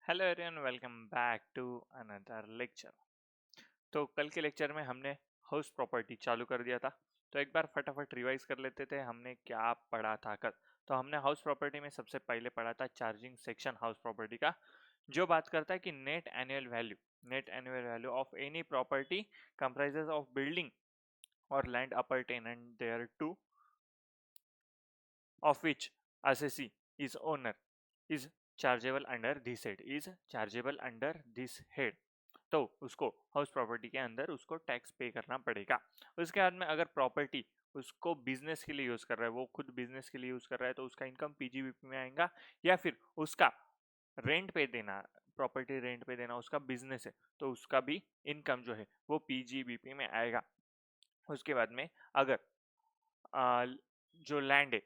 Hello everyone, welcome back to another lecture. तो कल के लेक्चर में हमने हाउस प्रॉपर्टी चालू कर दिया था। तो एक बार फटाफट रिवाइज कर लेते थे हमने क्या पढ़ा था कल। तो हमने हाउस प्रॉपर्टी में सबसे पहले पढ़ा था चार्जिंग सेक्शन हाउस प्रॉपर्टी का, जो बात करता है कि net annual value of any property comprises of building और land appurtenant thereto, of which assessee is owner is chargeable under this head। तो उसको हाउस प्रॉपर्टी के अंदर उसको टैक्स पे करना पड़ेगा। उसके बाद में अगर प्रॉपर्टी उसको बिजनेस के लिए यूज कर रहा है, वो खुद बिजनेस के लिए यूज कर रहा है, तो उसका इनकम पीजीबीपी में आएगा। या फिर उसका रेंट पे देना, प्रॉपर्टी रेंट पे देना उसका बिजनेस है, तो उसका भी इनकम जो है वो पीजीबीपी में आएगा। उसके बाद में अगर जो लैंड है,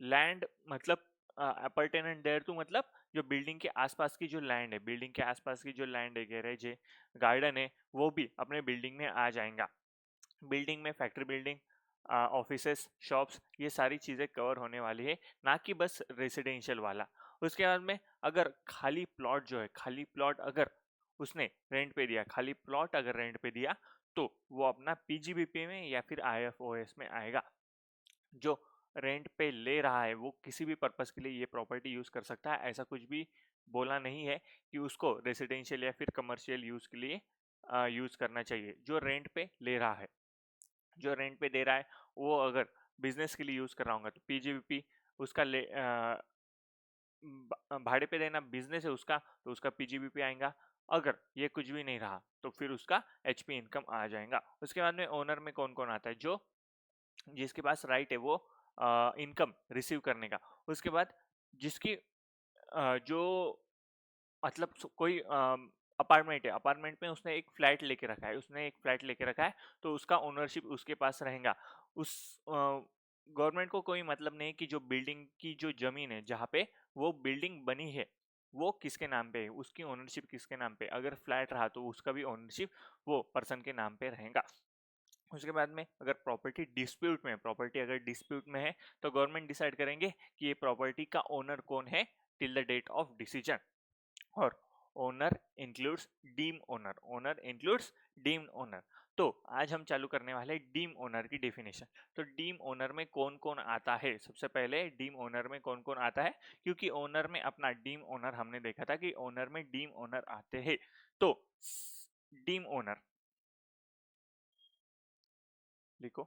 लैंड मतलब अपर्टेनेंट देयर टू, मतलब जो बिल्डिंग के आसपास की जो लैंड है, बिल्डिंग के आसपास की जो लैंड है, गैरेज है, गार्डन है, वो भी अपने बिल्डिंग में आ जाएगा। बिल्डिंग में फैक्ट्री बिल्डिंग, ऑफिसेस, शॉप्स, ये सारी चीजें कवर होने वाली है, ना कि बस रेसिडेंशियल वाला। उसके बाद में अगर खाली प्लॉट जो है, खाली प्लॉट अगर उसने रेंट पे दिया, खाली प्लॉट अगर रेंट पे दिया, तो वो अपना पीजीबीपी में या फिर आईएफओएस में आएगा। जो रेंट पे ले रहा है वो किसी भी पर्पस के लिए ये प्रॉपर्टी यूज कर सकता है, ऐसा कुछ भी बोला नहीं है कि उसको रेसिडेंशियल या फिर कमर्शियल यूज के लिए यूज करना चाहिए। जो रेंट पे ले रहा है, जो रेंट पे दे रहा है, वो अगर बिजनेस के लिए यूज कर रहा होगा तो पीजीबीपी उसका भाड़े पे देना बिजनेस है उसका, तो उसका पीजीबीपी आएगा। अगर ये कुछ भी नहीं रहा तो फिर उसका एचपी इनकम आ जाएगा। उसके बाद में ओनर में कौन कौन आता है, जो जिसके पास राइट है वो इनकम रिसीव करने का। उसके बाद जिसकी जो मतलब कोई अपार्टमेंट है, अपार्टमेंट में उसने एक फ्लैट लेके रखा है, तो उसका ओनरशिप उसके पास रहेगा। उस गवर्नमेंट को कोई मतलब नहीं कि जो बिल्डिंग की जो जमीन है जहाँ पे वो बिल्डिंग बनी है वो किसके नाम पे है, उसकी ओनरशिप किसके नाम पे। अगर फ्लैट रहा तो उसका भी ओनरशिप वो पर्सन के नाम पे रहेगा। उसके बाद में अगर प्रॉपर्टी अगर डिस्प्यूट में है, तो गवर्नमेंट डिसाइड करेंगे कि ये प्रॉपर्टी का ओनर कौन है till the date of decision. और ओनर इंक्लूड्स डीम्ड ओनर। तो आज हम चालू करने वाले डीम ओनर की डेफिनेशन। तो डीम ओनर में कौन कौन आता है, सबसे पहले डीम ओनर में कौन कौन आता है, क्योंकि ओनर में अपना डीम ओनर हमने देखा था कि ओनर में डीम ओनर आते हैं। तो डीम ओनर लिखो,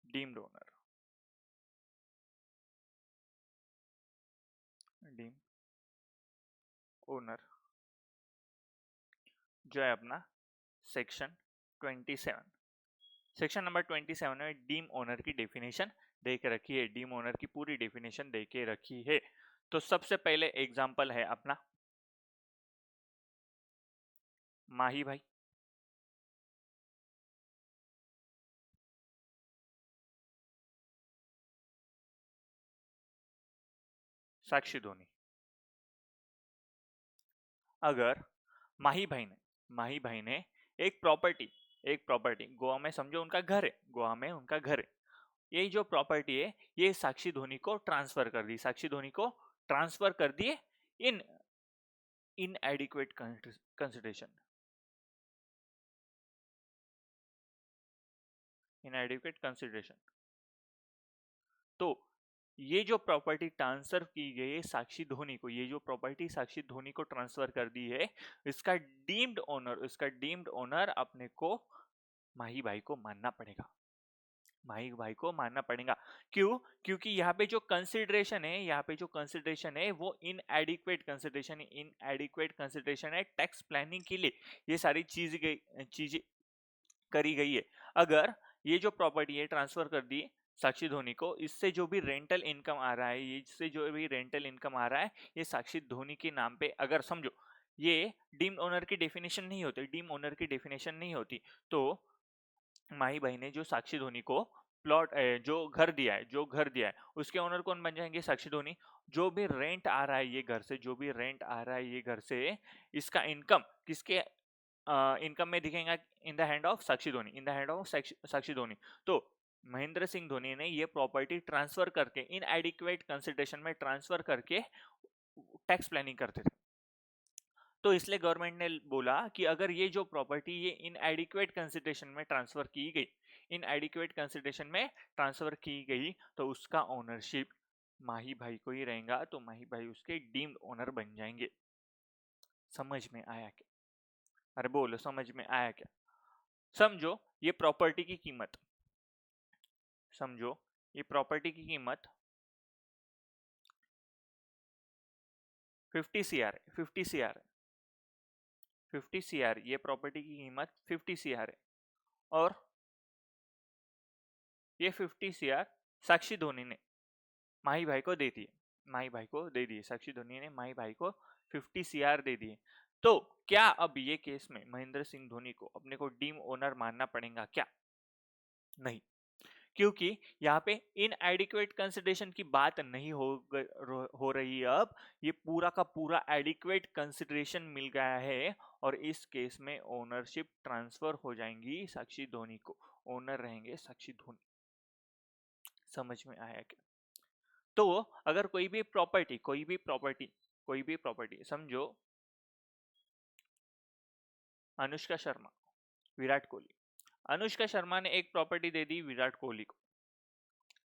डीम्ड ओनर, डीम ओनर जो है अपना सेक्शन 27, सेक्शन नंबर 27 में डीम ओनर की डेफिनेशन दे के रखी है, डीम ओनर की पूरी डेफिनेशन दे के रखी है। तो सबसे पहले एग्जांपल है अपना माही भाई, साक्षी धोनी। अगर माही भाई ने एक प्रॉपर्टी गोवा में, समझो उनका घर है, गोवा में उनका घर है, यही जो प्रॉपर्टी है ये साक्षी धोनी को ट्रांसफर कर दी, इन इनएडिक्वेट कंसिडरेशन, इनएडिक्वेट कंसिडरेशन। तो ये जो प्रॉपर्टी ट्रांसफर की गई है साक्षी धोनी को, ये जो प्रॉपर्टी साक्षी धोनी को ट्रांसफर कर दी है, इसका डीम्ड ओनर अपने को माही भाई को मानना पड़ेगा, माही भाई को मानना पड़ेगा। क्यों? क्योंकि यहाँ पे जो कंसिडरेशन है, वो इनएडिक्वेट कंसिडरेशन है टैक्स प्लानिंग के लिए, ये सारी चीजें करी गई है। अगर ये जो प्रॉपर्टी है ट्रांसफर कर दी साक्षी धोनी को, इससे जो भी रेंटल इनकम आ रहा है, ये साक्षी धोनी के नाम पे, अगर समझो ये डीम्ड ओनर की डेफिनेशन नहीं होती, तो माही भाई ने जो साक्षी धोनी को जो घर दिया है उसके ओनर कौन बन जाएंगे, साक्षी धोनी। जो भी रेंट आ रहा है ये घर से इसका इनकम किसके इनकम में दिखेगा, इन द हैंड ऑफ साक्षी धोनी, साक्षी धोनी। तो महेंद्र सिंह धोनी ने ये प्रॉपर्टी ट्रांसफर करके, इन एडिक्वेट कंसिडरेशन में ट्रांसफर करके टैक्स प्लानिंग करते थे। तो इसलिए गवर्नमेंट ने बोला कि अगर ये जो प्रॉपर्टी ये इनएडिक्वेट कंसिडरेशन में ट्रांसफर की गई, इनएडिक्वेट कंसिडरेशन में ट्रांसफर की गई, तो उसका ओनरशिप माही भाई को ही रहेगा, तो माही भाई उसके डीम्ड ओनर बन जाएंगे। समझ में आया क्या? अरे बोलो, समझ में आया क्या? समझो ये प्रॉपर्टी की कीमत, समझो ये प्रॉपर्टी की कीमत 50 CR है, 50 CR है, 50 CR, ये प्रॉपर्टी की कीमत 50 CR है। और ये 50 CR साक्षी धोनी ने माही भाई को दे दिए, माही भाई को दे दिए, साक्षी धोनी ने माही भाई को 50 CR दे दिए। तो क्या अब ये केस में महेंद्र सिंह धोनी को अपने को डीम ओनर मानना पड़ेगा क्या? नहीं, क्योंकि यहाँ पे इनएडिक्वेट कंसिडरेशन की बात नहीं हो रही है। अब ये पूरा का पूरा एडिक्वेट कंसिडरेशन मिल गया है और इस केस में ओनरशिप ट्रांसफर हो जाएंगी साक्षी धोनी को, ओनर रहेंगे साक्षी धोनी। समझ में आया क्या? तो अगर कोई भी प्रॉपर्टी समझो अनुष्का शर्मा, विराट कोहली, अनुष्का शर्मा ने एक प्रॉपर्टी दे दी विराट कोहली को,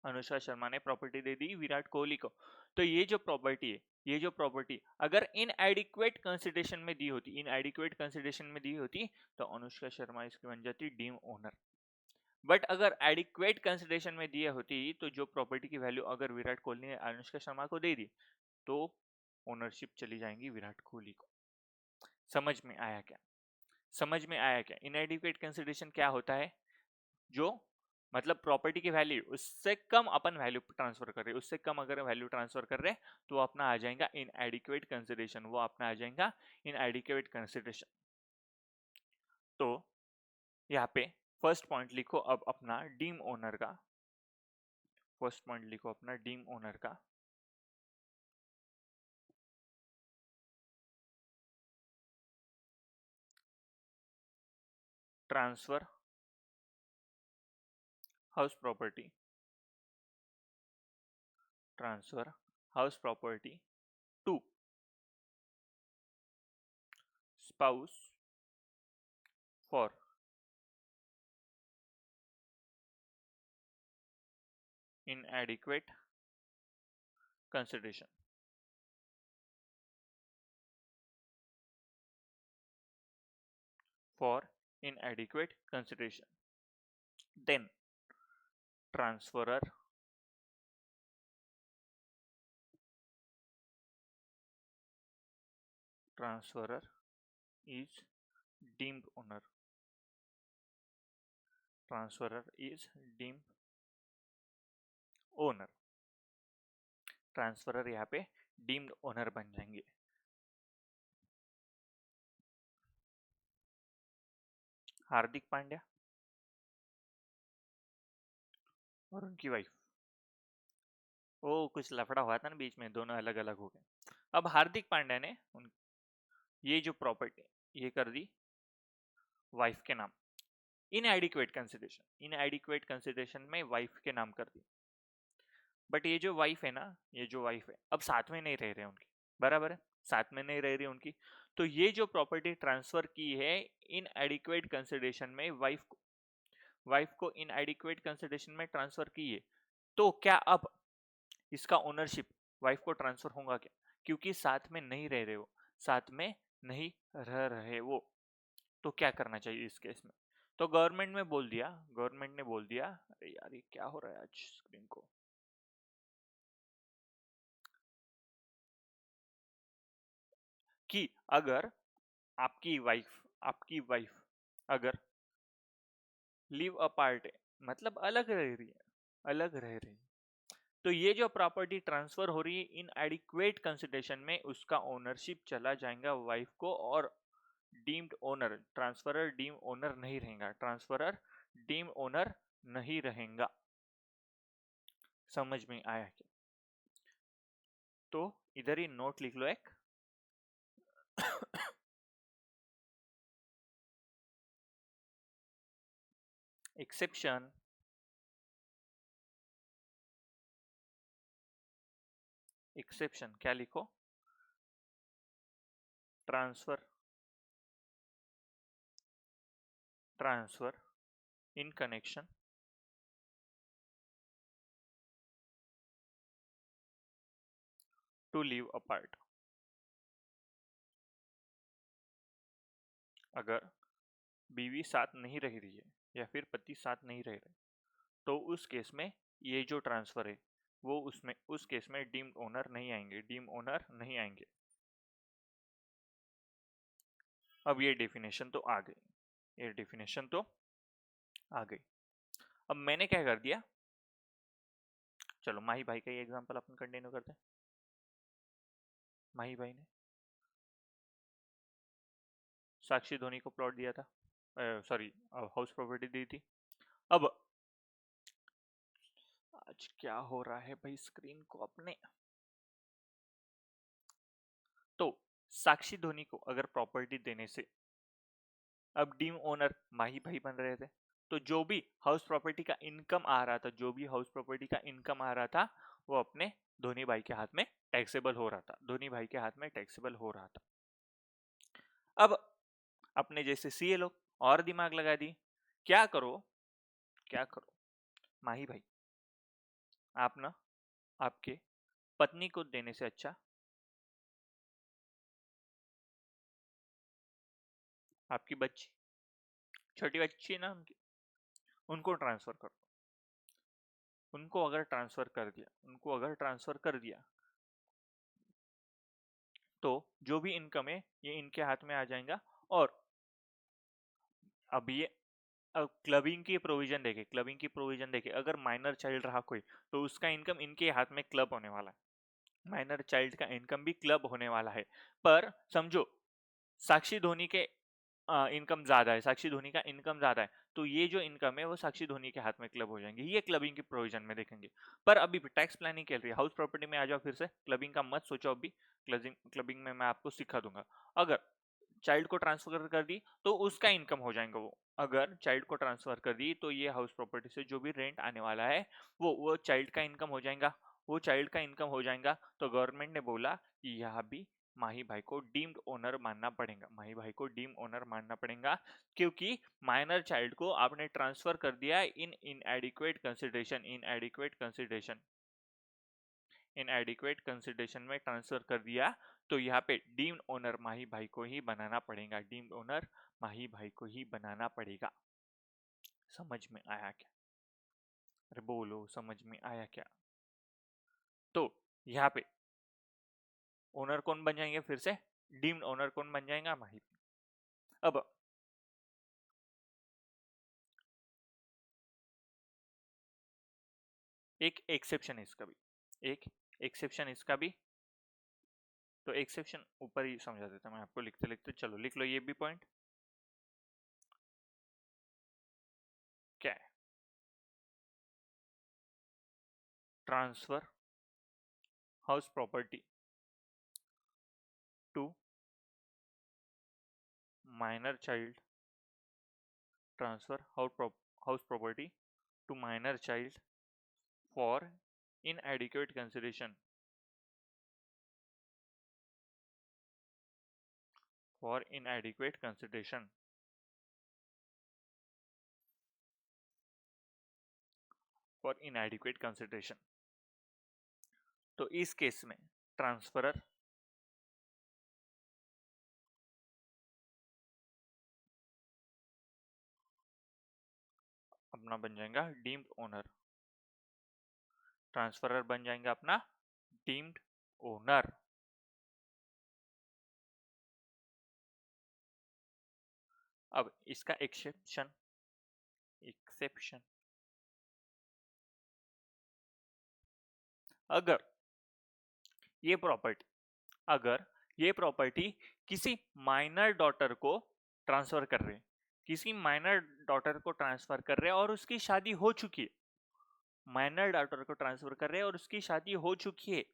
अनुष्का शर्मा ने प्रॉपर्टी दे दी विराट कोहली को। तो ये जो प्रॉपर्टी है, ये जो प्रॉपर्टी अगर इनएडिक्वेट कंसिडरेशन में दी होती, इनएडिक्वेट कंसिडरेशन में दी होती, तो अनुष्का शर्मा इसकी बन जाती डीम ओनर। बट अगर एडिक्वेट कंसिडरेशन में दी होती, तो जो प्रॉपर्टी की वैल्यू अगर विराट कोहली ने अनुष्का शर्मा को दे दी, तो ओनरशिप चली जाएंगी विराट कोहली को। समझ में आया क्या? समझ में आया क्या? इनएडिक्वेट कंसिडरेशन क्या होता है? जो मतलब प्रॉपर्टी की वैल्यू उससे कम अपन वैल्यू ट्रांसफर कर रहे, उससे कम अगर वैल्यू ट्रांसफर कर रहे तो वो अपना आ जाएगा इनएडिक्वेट कंसिडरेशन, वो अपना आ जाएगा इनएडिक्वेट कंसिडरेशन। तो यहाँ पे फर्स्ट पॉइंट लिखो अब अपना डीम ओनर का, फर्स्ट पॉइंट लिखो अपना डीम ओनर का। Transfer house property, transfer house property to spouse for inadequate consideration, for inadequate consideration, then transferor is deemed owner, transferor is deemed owner, transferor यहाँ पे deemed owner बन जाएंगे। हार्दिक पांड्या और उनकी वाइफ, ओ कुछ लफड़ा हुआ था ना बीच में, दोनों अलग अलग हो गए। अब हार्दिक पांड्या ने ये जो प्रॉपर्टी ये कर दी वाइफ के नाम, इनएडिक्वेट कंसिडरेशन, इनएडिक्वेट कंसिडरेशन में वाइफ के नाम कर दी। बट ये जो वाइफ है ना, ये जो वाइफ है अब साथ में नहीं रह रहे उनकी, बराबर है, साथ में नहीं रह रही उनकी। तो ये जो प्रॉपर्टी ट्रांसफर की है इन एडिक्वेट कंसिडरेशन में वाइफ को इन एडिक्वेट कंसिडरेशन में ट्रांसफर की है, तो क्या अब इसका ओनरशिप वाइफ को ट्रांसफर होगा क्या? क्योंकि साथ में नहीं रह रहे वो, साथ में नहीं रह रहे वो, तो क्या करना चाहिए इस केस में? तो गवर्नमेंट में बोल दिया, गवर्नमेंट ने बोल दिया, अरे यार ये क्या हो रहा है आज स्क्रीन को, कि अगर आपकी वाइफ अगर लिव अपार्ट है, मतलब अलग रह रही है, अलग रह रही है, तो ये जो प्रॉपर्टी ट्रांसफर हो रही है इन एडिक्वेट कंसिडरेशन में, उसका ओनरशिप चला जाएगा वाइफ को, और deemed owner transferor deem owner नहीं रहेगा, ट्रांसफरर डीम ओनर नहीं रहेगा। समझ में आया क्या? तो इधर ही नोट लिख लो एक एक्सेप्शन, एक्सेप्शन क्या लिखो, transfer in connection to live apart. अगर बीवी साथ नहीं रह रही है या फिर पति साथ नहीं रह रहे, तो उस केस में ये जो ट्रांसफर है वो उसमें उस केस में डीम्ड ओनर नहीं आएंगे। अब ये डेफिनेशन तो आ गई। अब मैंने क्या कर दिया, चलो माही भाई का ये एग्जांपल अपन कंटिन्यू करते हैं। माही भाई ने साक्षी धोनी को प्लॉट दिया था, सॉरी हाउस प्रॉपर्टी दी थी। अब आज क्या हो रहा है भाई स्क्रीन को अपने, तो साक्षी धोनी को अगर प्रॉपर्टी देने से अब डीम ओनर माही भाई बन रहे थे, तो जो भी हाउस प्रॉपर्टी का इनकम आ रहा था वो अपने धोनी भाई के हाथ में टैक्सेबल हो रहा था। अब अपने जैसे सीए लोग और दिमाग लगा दी, क्या करो माही भाई, आप ना आपके पत्नी को देने से अच्छा आपकी बच्ची, छोटी बच्ची ना उनको ट्रांसफर कर दो। उनको अगर ट्रांसफर कर दिया तो जो भी इनकम है ये इनके हाथ में आ जाएगा। और अब ये क्लबिंग की प्रोविजन देखे अगर माइनर चाइल्ड रहा कोई, तो उसका इनकम इनके हाथ में क्लब होने वाला है, माइनर चाइल्ड का इनकम भी क्लब होने वाला है। पर समझो साक्षी धोनी के इनकम ज्यादा है, तो ये जो इनकम है वो साक्षी धोनी के हाथ में क्लब हो जाएंगे, ये क्लबिंग की प्रोविजन में देखेंगे। पर अभी टैक्स प्लानिंग चल रही है, हाउस प्रॉपर्टी में आ जाओ फिर से, क्लबिंग का मत सोचो अभी, क्लबिंग में मैं आपको सिखा दूंगा। अगर चाइल्ड को ट्रांसफर कर दी तो उसका इनकम हो जाएगा वो, अगर चाइल्ड को ट्रांसफर कर दी तो ये हाउस प्रॉपर्टी से जो भी रेंट आने वाला है वो चाइल्ड का इनकम हो जाएगा। तो गवर्नमेंट ने बोला कि यहाँ भी माही भाई को डीम्ड ओनर मानना पड़ेगा, क्योंकि माइनर चाइल्ड को आपने ट्रांसफर कर दिया इनएडिक्वेट कंसिडरेशन में ट्रांसफर कर दिया, तो यहाँ पे डीम्ड ओनर माही भाई को ही बनाना पड़ेगा। समझ में आया क्या? अरे बोलो, समझ में आया क्या? तो यहाँ पे ओनर कौन बन जाएंगे, फिर से डीम्ड ओनर कौन बन जाएगा, माही भाई। अब एक एक्सेप्शन है इसका भी, तो एक्सेप्शन ऊपर ही समझा देता मैं आपको लिखते लिखते, चलो लिख लो ये भी पॉइंट। क्या है? Transfer house property to minor child for inadequate consideration for inadequate consideration। तो इस केस में ट्रांसफरर अपना बन जाएगा डीम्ड ओनर, ट्रांसफरर बन जाएगा अपना डीम्ड ओनर। अब इसका एक्सेप्शन अगर ये प्रॉपर्टी किसी माइनर डॉटर को ट्रांसफर कर रहे और उसकी शादी हो चुकी है,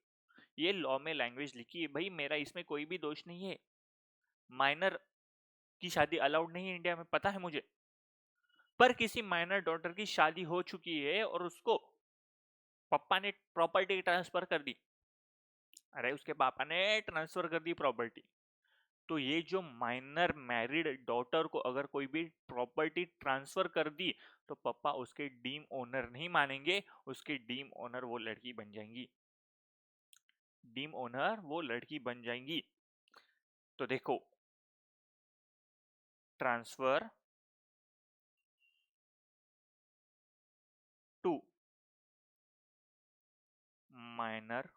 ये लॉ में लैंग्वेज लिखी है भाई, मेरा इसमें कोई भी दोष नहीं है। माइनर की शादी अलाउड नहीं है इंडिया में, पता है मुझे, पर किसी माइनर डॉटर की शादी हो चुकी है और उसको पापा ने प्रॉपर्टी ट्रांसफर कर दी, अरे उसके पापा ने ट्रांसफर कर दी प्रॉपर्टी, तो ये जो माइनर मैरिड डॉटर को अगर कोई भी प्रॉपर्टी ट्रांसफर कर दी तो पापा उसके डीम ओनर नहीं मानेंगे, उसके डीम ओनर वो लड़की बन जाएंगी, डीम ओनर वो लड़की बन जाएंगी। तो देखो, transfer to minor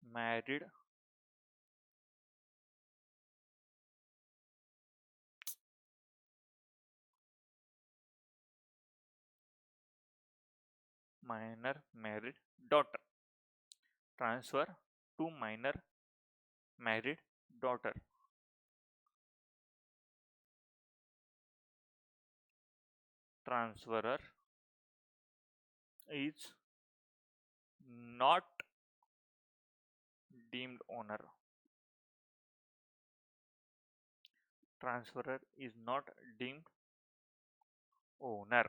married minor married daughter, transfer to minor married daughter, transferor is not deemed owner, transferor is not deemed owner।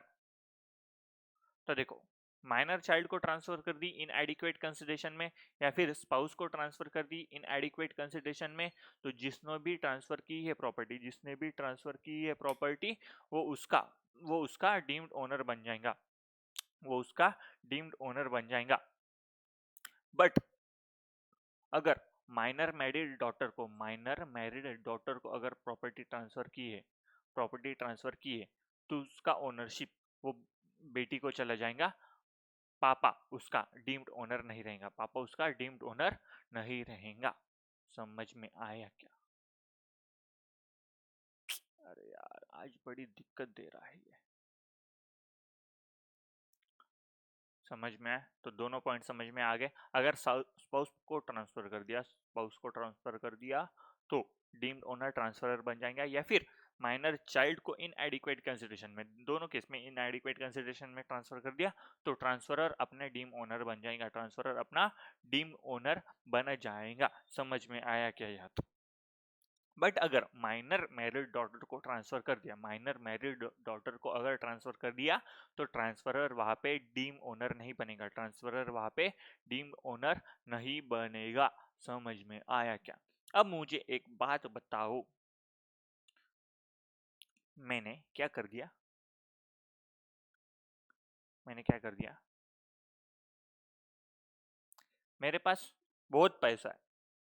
तो देखो, माइनर चाइल्ड को ट्रांसफर कर दी इन एडिक्वेट कंसिडरेशन में, या फिर स्पाउस को ट्रांसफर कर दी इन एडिक्वेट कंसिडरेशन में, तो जिसने भी ट्रांसफर की है प्रॉपर्टी, जिसने भी ट्रांसफर की है प्रॉपर्टी, वो उसका डीम्ड ओनर बन जाएगा, वो उसका डीम्ड ओनर बन जाएगा। बट अगर माइनर मैरिड डॉटर को अगर प्रॉपर्टी ट्रांसफर की है तो उसका ओनरशिप वो बेटी को चला जाएगा, पापा उसका डीम्ड ओनर नहीं रहेगा, पापा उसका डीम्ड ओनर नहीं रहेगा। समझ में आया क्या? अरे यार आज बड़ी दिक्कत दे रहा है ये। समझ में आया? तो दोनों पॉइंट समझ में आ गए। अगर स्पाउस को ट्रांसफर कर दिया तो डीम्ड ओनर ट्रांसफरर बन जाएगा, या फिर माइनर चाइल्ड को इनएडिक्वेट कंसिडरेशन में, दोनों केस में इनएडिक्वेट कंसिडरेशन में ट्रांसफर कर दिया तो ट्रांसफरर अपने डीम ओनर बन जाएगा, ट्रांसफरर अपना डीम ओनर बन जाएगा। समझ में आया क्या यह? तो बट अगर माइनर मैरिड डॉटर को ट्रांसफर कर दिया, माइनर मैरिड डॉटर को अगर ट्रांसफर कर दिया तो ट्रांसफरर वहां पे डीम ओनर नहीं बनेगा, ट्रांसफरर वहां पे डीम ओनर नहीं बनेगा। समझ में आया क्या? अब मुझे एक बात बताओ, मैंने क्या कर दिया, मैंने क्या कर दिया, मेरे पास बहुत पैसा है,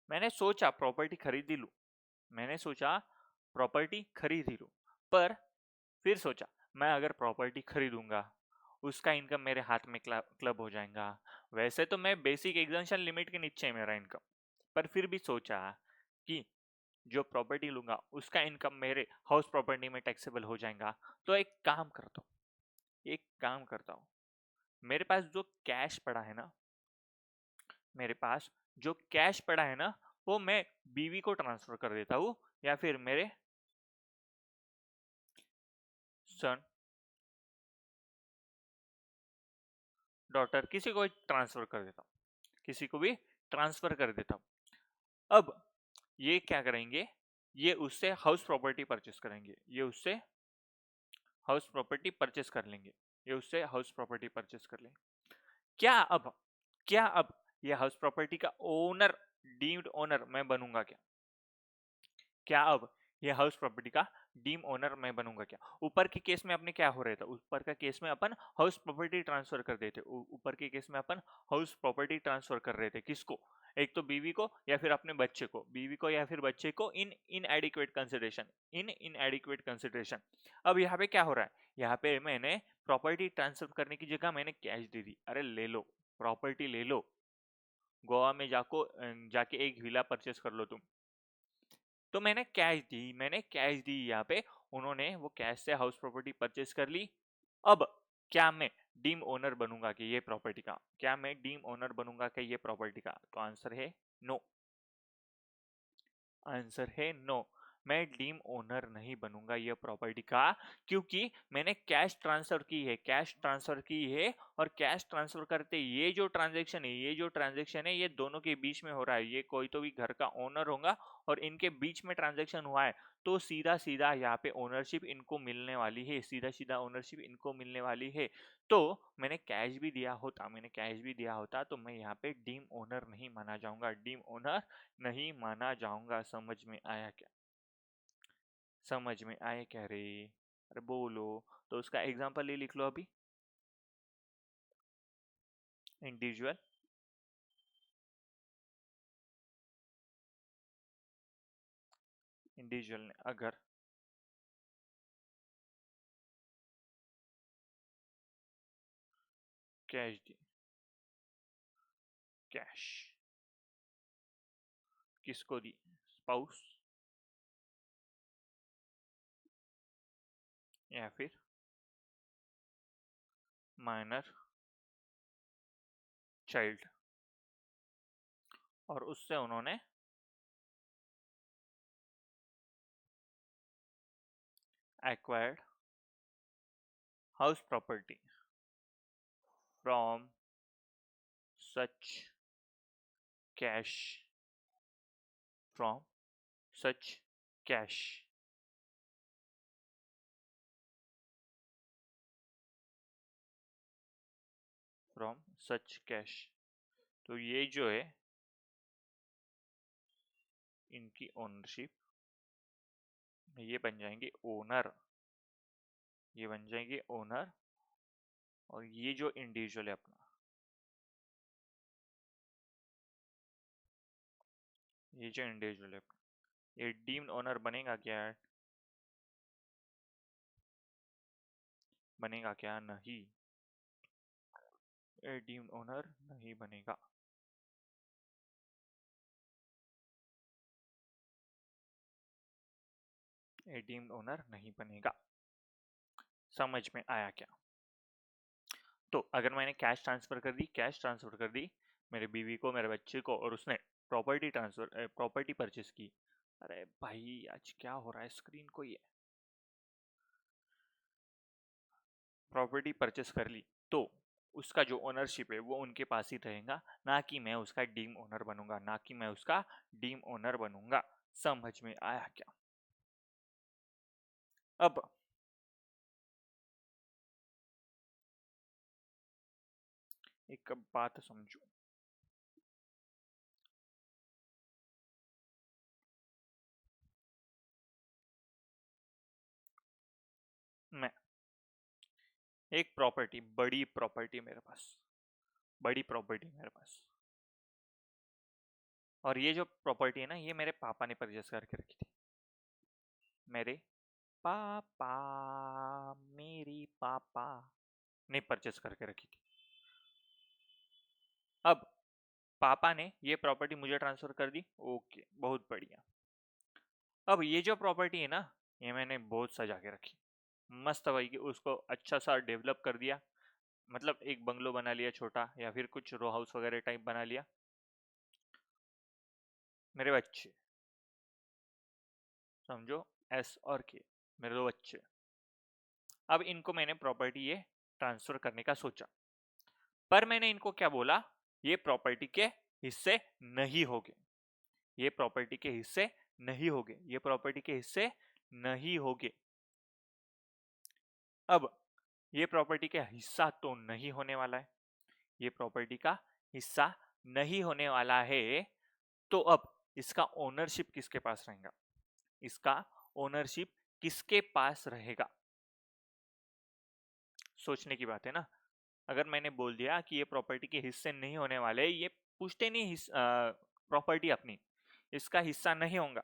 मैंने सोचा प्रॉपर्टी खरीद ही लूं, मैंने सोचा प्रॉपर्टी खरीद ही लूं, पर फिर सोचा मैं अगर प्रॉपर्टी खरीदूंगा उसका इनकम मेरे हाथ में क्लब हो जाएगा, वैसे तो मैं बेसिक एग्जेम्पशन लिमिट के नीचे है मेरा इनकम, पर फिर भी सोचा कि जो प्रॉपर्टी लूंगा उसका इनकम मेरे हाउस प्रॉपर्टी में टैक्सेबल हो जाएगा, तो एक काम करता हूँ, मेरे पास जो कैश पड़ा है ना, मेरे पास जो कैश पड़ा है ना, वो मैं बीवी को ट्रांसफर कर देता हूँ, या फिर मेरे सन डॉटर किसी को ट्रांसफर कर देता हूँ, किसी को भी ट्रांसफर कर देता हूँ। अब ये क्या करेंगे, ये उससे हाउस प्रॉपर्टी परचेस करेंगे, ये उससे हाउस प्रॉपर्टी परचेस कर लेंगे, ये उससे हाउस प्रॉपर्टी परचेस कर लेंगे। क्या अब ये हाउस प्रॉपर्टी का ओनर, डीम्ड ओनर मैं बनूंगा क्या? क्या अब ये हाउस प्रॉपर्टी का डीम ओनर मैं बनूंगा क्या? ऊपर के केस में अपने क्या हो रहा था, ऊपर का केस में अपन हाउस प्रॉपर्टी ट्रांसफर कर देते, ऊपर के केस में अपन हाउस प्रॉपर्टी ट्रांसफर कर रहे थे, किसको? एक तो बीवी को या फिर अपने बच्चे को, बीवी को या फिर बच्चे को इन एडिक्वेट कंसिडरेशन, इन एडिक्वेट कंसिडरेशन। अब यहाँ पे क्या हो रहा है, यहाँ पे मैंने प्रॉपर्टी ट्रांसफर करने की जगह मैंने कैश दे दी, अरे ले लो प्रॉपर्टी ले लो, गोवा में जाके एक विला परचेस कर लो तुम। तो मैंने कैश दी यहाँ पे, उन्होंने वो कैश से हाउस प्रॉपर्टी परचेस कर ली। अब क्या मैं डीम ओनर बनूंगा कि ये प्रॉपर्टी का, क्या मैं डीम ओनर बनूंगा कि ये प्रॉपर्टी का? तो आंसर है नो, आंसर है नो। मैं डीम ओनर नहीं बनूंगा ये प्रॉपर्टी का, क्योंकि मैंने कैश ट्रांसफर की है, कैश ट्रांसफर की है, और कैश ट्रांसफर करते ये जो ट्रांजैक्शन है, ये जो ट्रांजैक्शन है, ये दोनों के बीच में हो रहा है, ये कोई तो भी घर का ओनर होगा और इनके बीच में ट्रांजैक्शन हुआ है, तो सीधा सीधा यहाँ पे ओनरशिप इनको मिलने वाली है, सीधा सीधा ओनरशिप इनको मिलने वाली है। तो मैंने कैश भी दिया होता, तो मैं यहाँ पे डीम ओनर नहीं माना जाऊंगा, डीम ओनर नहीं माना जाऊंगा। समझ में आया क्या? समझ में आए क्या रे? अरे बोलो। तो उसका एग्जांपल ही लिख लो अभी। इंडिविजुअल इंडिविजुअल ने अगर कैश दी, कैश किसको दी? स्पाउस या फिर माइनर चाइल्ड, और उससे उन्होंने acquired house property from such cash, from such cash, from such cash. तो ये जो है इनकी ओनरशिप, ये बन जाएंगे ओनर, ये बन जाएंगे ओनर, और ये जो इंडिविजुअल है अपना, ये जो इंडिविजुअल है अपना, ये डीम्ड ओनर बनेगा क्या? बनेगा क्या? नहीं, ये डीम्ड ओनर नहीं बनेगा। ये डीम्ड ओनर नहीं बनेगा। समझ में आया क्या? तो अगर मैंने कैश ट्रांसफर कर दी, कैश ट्रांसफर कर दी मेरे बीवी को, मेरे बच्चे को, और उसने प्रॉपर्टी ट्रांसफर, प्रॉपर्टी परचेस की। अरे भाई आज क्या हो रहा है स्क्रीन को? ये प्रॉपर्टी परचेस कर ली, तो उसका जो ओनरशिप है वो उनके पास ही रहेगा, ना कि मैं उसका डीम ओनर बनूंगा, ना कि मैं उसका डीम ओनर बनूंगा। समझ में आया क्या? अब एक बात समझो, मैं एक प्रॉपर्टी, बड़ी प्रॉपर्टी मेरे पास, बड़ी प्रॉपर्टी मेरे पास, और ये जो प्रॉपर्टी है ना, ये मेरे पापा ने परचेस करके रखी थी, मेरे पापा, मेरी पापा ने परचेस करके रखी थी। अब पापा ने ये प्रॉपर्टी मुझे ट्रांसफर कर दी, ओके बहुत बढ़िया। अब ये जो प्रॉपर्टी है ना, ये मैंने बहुत सजा के रखी, मस्त भाई, कि उसको अच्छा सा डेवलप कर दिया, मतलब एक बंगलो बना लिया छोटा, या फिर कुछ रो हाउस वगैरह टाइप बना लिया। मेरे बच्चे, समझो, एस और के, मेरे दो बच्चे। अब इनको मैंने प्रॉपर्टी ये ट्रांसफर करने का सोचा, पर मैंने इनको क्या बोला? ये प्रॉपर्टी के हिस्से नहीं होंगे, ये प्रॉपर्टी के हिस्से नहीं होंगे, ये प्रॉपर्टी के हिस्से नहीं होंगे। अब ये प्रॉपर्टी का हिस्सा तो नहीं होने वाला है, ये प्रॉपर्टी का हिस्सा नहीं होने वाला है, तो अब इसका ओनरशिप किसके पास रहेगा? इसका ओनरशिप किसके पास रहेगा? सोचने की बात है ना। अगर मैंने बोल दिया कि ये प्रॉपर्टी के हिस्से नहीं होने वाले, ये पूछते नहीं प्रॉपर्टी अपनी, इसका हिस्सा नहीं होगा,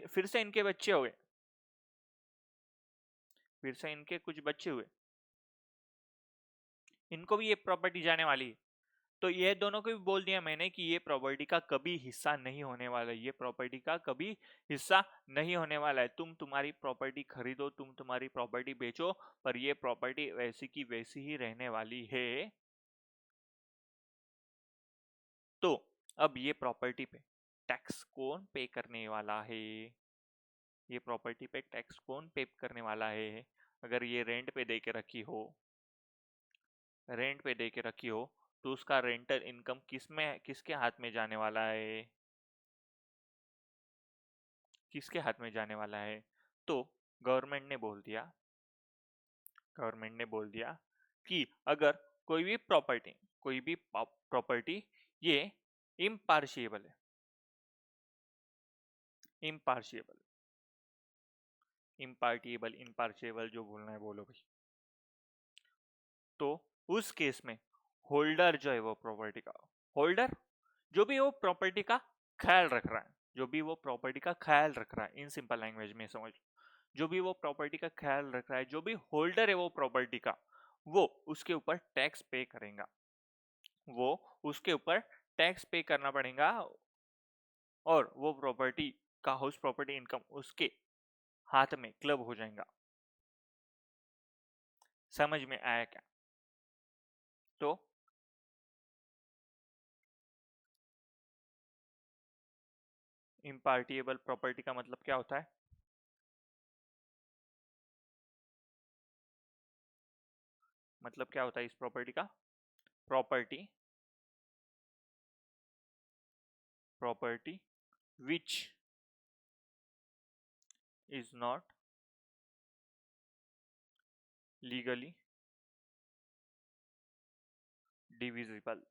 फिर से इनके बच्चे हो गए, फिर से इनके कुछ बच्चे हुए, इनको भी ये प्रॉपर्टी जाने वाली है। तो ये दोनों को भी बोल दिया मैंने कि ये प्रॉपर्टी का कभी हिस्सा नहीं होने वाला है, ये प्रॉपर्टी का कभी हिस्सा नहीं होने वाला है। तुम तुम्हारी प्रॉपर्टी खरीदो, तुम तुम्हारी प्रॉपर्टी बेचो, पर ये प्रॉपर्टी वैसी की वैसी ही रहने वाली है। तो अब ये प्रॉपर्टी पे टैक्स कौन पे करने वाला है? ये प्रॉपर्टी पे टैक्स कौन पे करने वाला है? अगर ये रेंट पे दे के रखी हो, रेंट पे दे के रखी हो, तो उसका रेंटल इनकम किसके हाथ में जाने वाला है? किसके हाथ में जाने वाला है? तो गवर्नमेंट ने बोल दिया, गवर्नमेंट ने बोल दिया कि अगर कोई भी प्रॉपर्टी ये इम्पार्शिएबल है, इम्पार्शिएबल, इम्पार्टिएबल, इम्पार्शिएबल जो बोलना है बोलो भाई। तो उस केस में होल्डर जो है वो प्रॉपर्टी का, होल्डर जो भी वो प्रॉपर्टी का ख्याल रख रहा है, जो भी वो प्रॉपर्टी का ख्याल रख रहा है, इन सिंपल लैंग्वेज में समझ, जो भी वो प्रॉपर्टी का ख्याल रख रहा है, जो भी होल्डर है वो प्रॉपर्टी का, वो उसके ऊपर टैक्स पे करेगा, वो उसके ऊपर टैक्स पे करना पड़ेगा, और वो प्रॉपर्टी का हाउस प्रॉपर्टी इनकम उसके हाथ में क्लब हो जाएगा। समझ में आया क्या? तो इम्पार्टिएबल प्रॉपर्टी का मतलब क्या होता है? मतलब क्या होता है इस प्रॉपर्टी का? Property, property which is not legally divisible,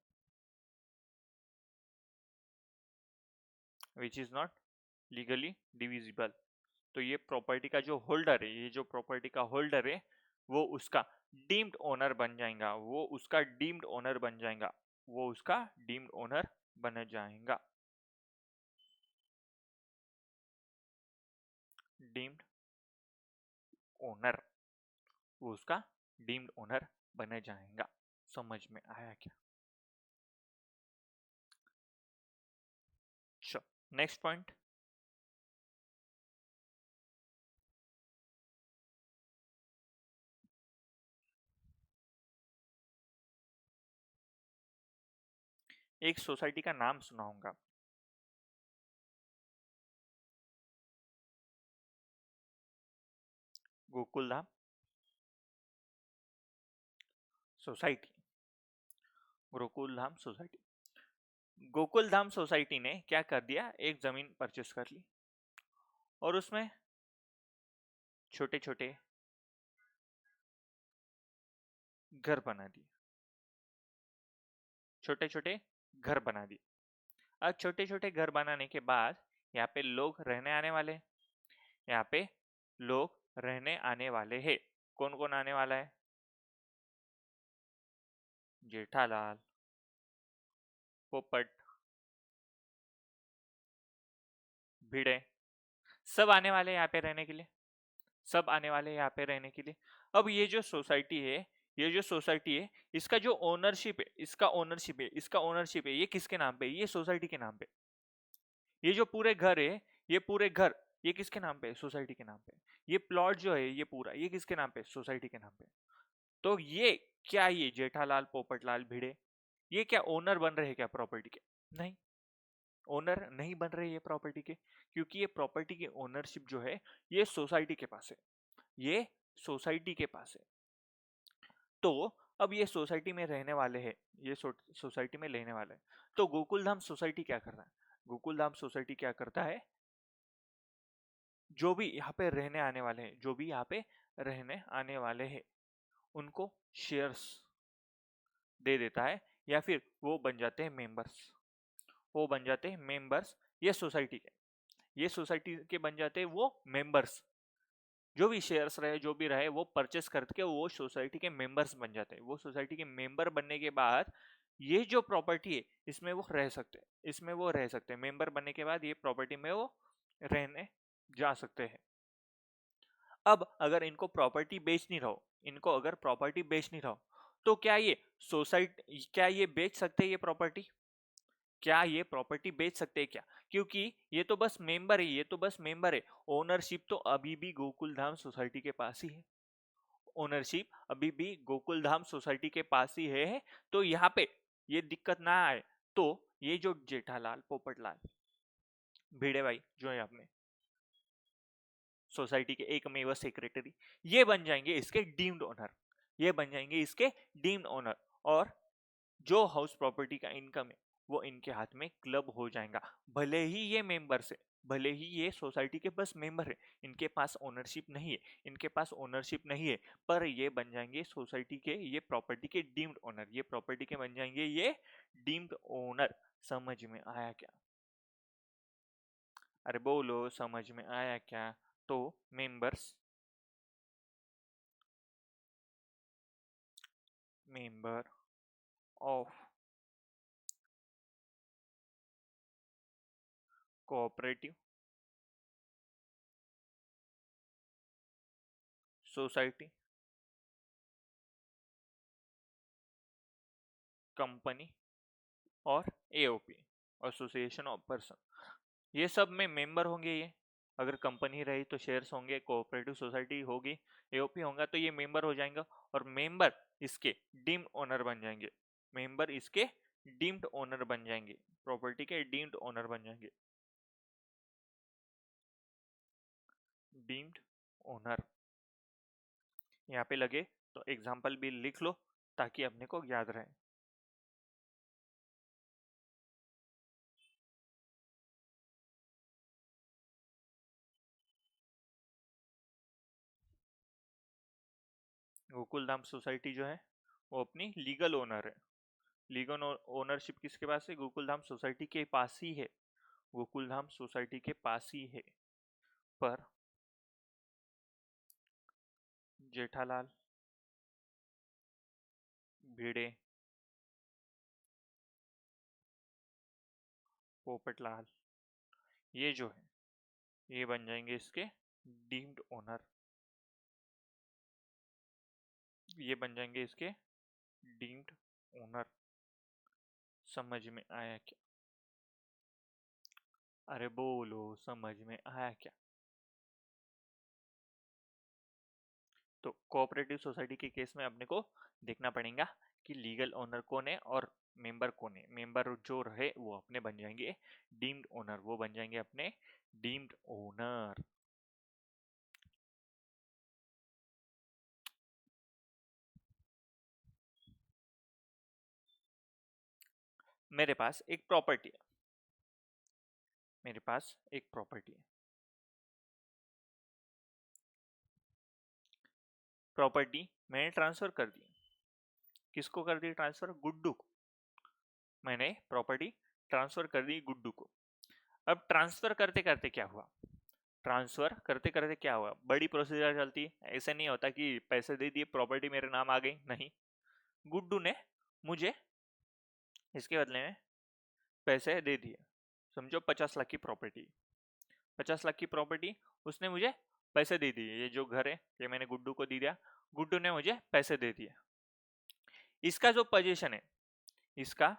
which is not legally divisible। तो ये प्रॉपर्टी का जो होल्डर है, ये जो प्रॉपर्टी का होल्डर है, वो उसका डीम्ड ओनर बन जाएगा, वो उसका डीम्ड ओनर बन जाएगा, वो उसका डीम्ड ओनर बन जाएगा, डीम्ड ओनर, वो उसका डीम्ड ओनर बन जाएगा। समझ में आया क्या? चलो नेक्स्ट पॉइंट। एक सोसाइटी का नाम सुना होगा, Gokuldham society, Gokuldham society. Gokuldham society ने क्या कर दिया, एक जमीन परचेस कर ली और उसमें छोटे छोटे घर बना दिए, छोटे छोटे घर बना दिए। अब छोटे छोटे घर बनाने के बाद यहाँ पे लोग रहने आने वाले, यहाँ पे लोग रहने आने वाले हैं। कौन कौन आने वाला है? जेठालाल, पोपट, भिड़े, सब आने वाले यहाँ पे रहने के लिए, सब आने वाले यहाँ पे रहने के लिए। अब ये जो सोसाइटी है, ये जो सोसाइटी है, इसका जो ओनरशिप है, इसका ओनरशिप है, इसका ओनरशिप है, ये किसके नाम पे? ये सोसाइटी के नाम पे। ये जो पूरे घर है, ये पूरे घर, ये किसके नाम पे? सोसाइटी के नाम पे। ये प्लॉट जो है ये पूरा, ये किसके नाम पे? सोसाइटी के नाम पे। तो ये क्या, ये जेठालाल, पोपटलाल, भिड़े, ये क्या ओनर बन रहे हैं क्या प्रॉपर्टी के? नहीं, ओनर नहीं बन रहे ये प्रॉपर्टी के, क्योंकि ये प्रॉपर्टी की ओनरशिप जो है ये सोसाइटी के पास है, ये सोसाइटी के पास है। तो अब ये सोसाइटी में रहने वाले हैं, ये सोसाइटी में रहने वाले हैं। तो गोकुलधाम सोसाइटी क्या कर रहा है? गोकुलधाम सोसाइटी क्या करता है, जो भी यहाँ पे रहने आने वाले हैं, जो भी यहाँ पे रहने आने वाले हैं, उनको शेयर्स दे देता है, या फिर वो बन जाते हैं मेंबर्स, वो बन जाते हैं मेंबर्स, ये सोसाइटी के, ये सोसाइटी के बन जाते हैं वो मेंबर्स। जो भी शेयर्स रहे, जो भी रहे, वो परचेस करके वो सोसाइटी के मेंबर्स बन जाते हैं। वो सोसाइटी के मेंबर बनने के बाद ये जो प्रॉपर्टी है इसमें वो रह सकते हैं, इसमें वो रह सकते हैं। मेंबर बनने के बाद ये प्रॉपर्टी में वो रहने जा सकते हैं। अब अगर इनको प्रॉपर्टी बेचनी रहो, इनको अगर प्रॉपर्टी बेचनी रहो, तो क्या ये सोसाइटी, क्या ये बेच सकते हैं ये प्रॉपर्टी? क्या ये प्रॉपर्टी बेच सकते हैं क्या? क्योंकि ये तो बस मेंबर है, ये तो बस मेंबर है। ओनरशिप तो अभी भी गोकुलधाम सोसाइटी के पास ही है, ओनरशिप अभी भी गोकुलधाम सोसाइटी के पास ही है। तो यहाँ पे ये दिक्कत ना आए, तो ये जो जेठालाल, पोपटलाल, भिड़े भाई जो है आपने, सोसाइटी के एकमेव सेक्रेटरी, ये बन जाएंगे इसके डीम्ड ओनर, ये बन जाएंगे इसके डीम्ड ओनर। और जो हाउस प्रॉपर्टी का इनकम है वो इनके हाथ में क्लब हो जाएगा, भले ही ये मेंबर्स है, भले ही ये सोसाइटी के बस मेंबर है, इनके पास ओनरशिप नहीं है, इनके पास ओनरशिप नहीं है, पर ये बन जाएंगे सोसाइटी के, ये प्रॉपर्टी के डीम्ड ओनर, ये प्रॉपर्टी के बन जाएंगे ये डीम्ड ओनर। समझ में आया क्या? अरे बोलो समझ में आया क्या? तो members, member of cooperative society, company और एओपी, एसोसिएशन ऑफ पर्सन, ये सब में मेंबर होंगे ये। अगर कंपनी रही तो शेयर्स होंगे, कोऑपरेटिव सोसाइटी होगी, एओपी होगा, तो ये मेंबर हो जाएंगे और मेंबर इसके डीम्ड ओनर बन जाएंगे, मेंबर इसके डीम्ड ओनर बन जाएंगे, प्रॉपर्टी के डीम्ड ओनर बन जाएंगे, डीम्ड ओनर। यहाँ पे लगे तो एग्जाम्पल भी लिख लो ताकि अपने को याद रहे। गोकुलधाम सोसाइटी जो है वो अपनी लीगल ओनर है, लीगल ओनरशिप किसके पास है? गोकुलधाम सोसाइटी के पास ही है, गोकुलधाम सोसाइटी के पास ही है। पर जेठालाल, भिड़े, पोपटलाल, ये जो है ये बन जाएंगे इसके डीम्ड ओनर, ये बन जाएंगे इसके डीम्ड ओनर। समझ में आया क्या? अरे बोलो समझ में आया क्या? तो कोऑपरेटिव सोसाइटी के केस में अपने को देखना पड़ेगा कि लीगल ओनर कौन है और मेंबर कौन है। मेंबर जो रहे वो अपने बन जाएंगे डीम्ड ओनर, वो बन जाएंगे अपने डीम्ड ओनर। मेरे पास एक प्रॉपर्टी है, मेरे पास एक प्रॉपर्टी है, प्रॉपर्टी मैंने ट्रांसफर कर दी, किसको कर दी ट्रांसफर? गुड्डू को। मैंने प्रॉपर्टी ट्रांसफर कर दी गुड्डू को। अब ट्रांसफर करते करते क्या हुआ? ट्रांसफर करते करते क्या हुआ? बड़ी प्रोसीजर चलती है, ऐसे नहीं होता कि पैसे दे दिए प्रॉपर्टी मेरे नाम आ गई, नहीं। गुड्डू ने मुझे इसके बदले में पैसे दे दिए, समझो 50 लाख की प्रॉपर्टी, 50 लाख की प्रॉपर्टी उसने मुझे पैसे दे दिए। ये जो घर है ये मैंने गुड्डू को दे दिया, गुड्डू ने मुझे पैसे दे दिए। इसका जो पोजीशन है, इसका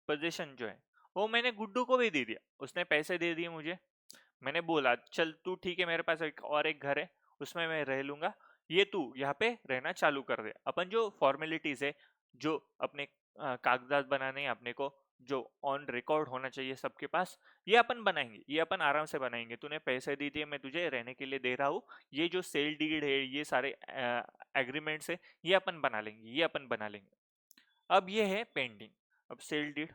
पोजीशन जो है वो मैंने गुड्डू को भी दे दिया, उसने पैसे दे दिए मुझे। मैंने बोला चल तू ठीक है, मेरे पास एक घर है उसमें मैं रह लूंगा, ये तू यहाँ पे रहना चालू कर दे। अपन जो फॉर्मेलिटीज है, जो अपने कागजात बनाने हैं अपने को, जो ऑन रिकॉर्ड होना चाहिए सबके पास, ये अपन बनाएंगे, ये अपन आराम से बनाएंगे। तूने पैसे दे दिए, मैं तुझे रहने के लिए दे रहा हूँ, ये जो सेल डीड है, ये सारे एग्रीमेंट्स है, ये अपन बना लेंगे, ये अपन बना लेंगे। अब ये है पेंडिंग, अब सेल डीड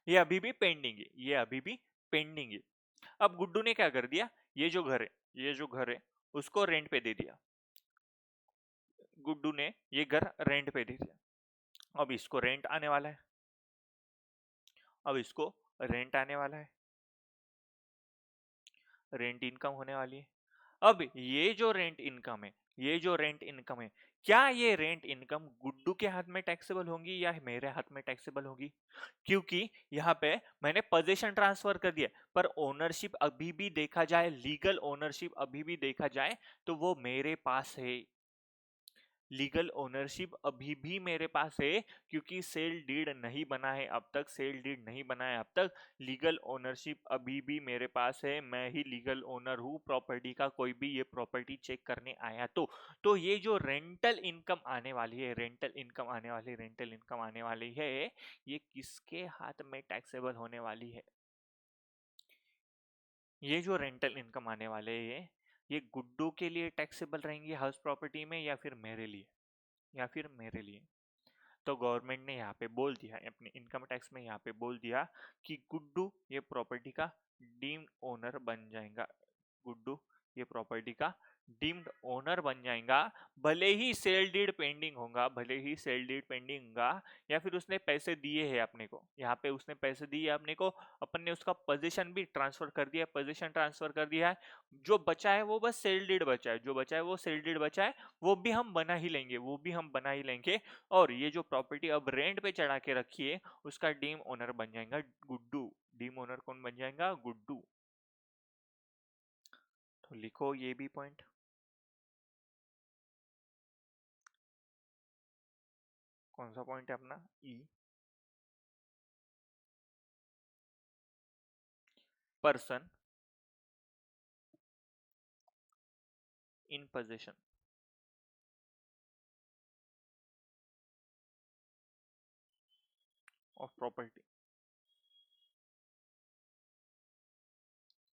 ये अभी भी पेंडिंग है, ये अभी भी पेंडिंग है। अब गुड्डू ने क्या कर दिया, ये जो घर है, ये जो घर है उसको रेंट पे दे दिया, गुड्डू ने ये घर रेंट पे दे दिया। अब इसको रेंट आने वाला है, अब इसको रेंट आने वाला है, रेंट इनकम होने वाली है। अब ये जो रेंट इनकम है, ये जो रेंट इनकम है, क्या ये रेंट इनकम गुड्डू के हाथ में टैक्सेबल होंगी या मेरे हाथ में टैक्सेबल होगी? क्योंकि यहाँ पे मैंने पोजीशन ट्रांसफर कर दिया, पर ओनरशिप अभी भी देखा जाए, लीगल ओनरशिप अभी भी देखा जाए तो वो मेरे पास है। लीगल ओनरशिप अभी भी मेरे पास है, क्योंकि सेल डीड नहीं बना है अब तक, सेल डीड नहीं बना है अब तक, लीगल ओनरशिप अभी भी मेरे पास है, मैं ही लीगल ओनर हूँ प्रॉपर्टी का। कोई भी ये प्रॉपर्टी चेक करने आया तो ये जो रेंटल इनकम आने वाली है, रेंटल इनकम आने वाली, रेंटल इनकम आने वाली है, ये किसके हाथ में टैक्सेबल होने वाली है? ये जो रेंटल इनकम आने वाले हैं, ये गुड्डू के लिए टैक्सेबल रहेंगे हाउस प्रॉपर्टी में, या फिर मेरे लिए, या फिर मेरे लिए? तो गवर्नमेंट ने यहाँ पे बोल दिया, अपने इनकम टैक्स में यहाँ पे बोल दिया कि गुड्डू ये प्रॉपर्टी का डीम्ड ओनर बन जाएगा। गुड्डू ये प्रॉपर्टी का डीम्ड ओनर बन जाएगा, भले ही सेल डीड पेंडिंग होगा, भले ही सेल डीड पेंडिंग होगा, या फिर उसने पैसे दिए हैं अपने को, यहाँ पे उसने पैसे दिए अपने को, अपन ने उसका पोजीशन भी ट्रांसफर कर दिया, पोजीशन ट्रांसफर कर दिया है, जो बचा है वो बस सेल डीड बचा है, जो बचा है वो सेल डीड बचा है, वो भी हम बना ही लेंगे, वो भी हम बना ही लेंगे। और ये जो प्रॉपर्टी अब रेंट पे चढ़ा के रखी है, उसका डीम ओनर बन जाएगा गुड्डू। डीम ओनर कौन बन जाएगा? गुड्डू। तो लिखो ये भी पॉइंट। कौन सा पॉइंट है अपना? ई। Person in possession of property,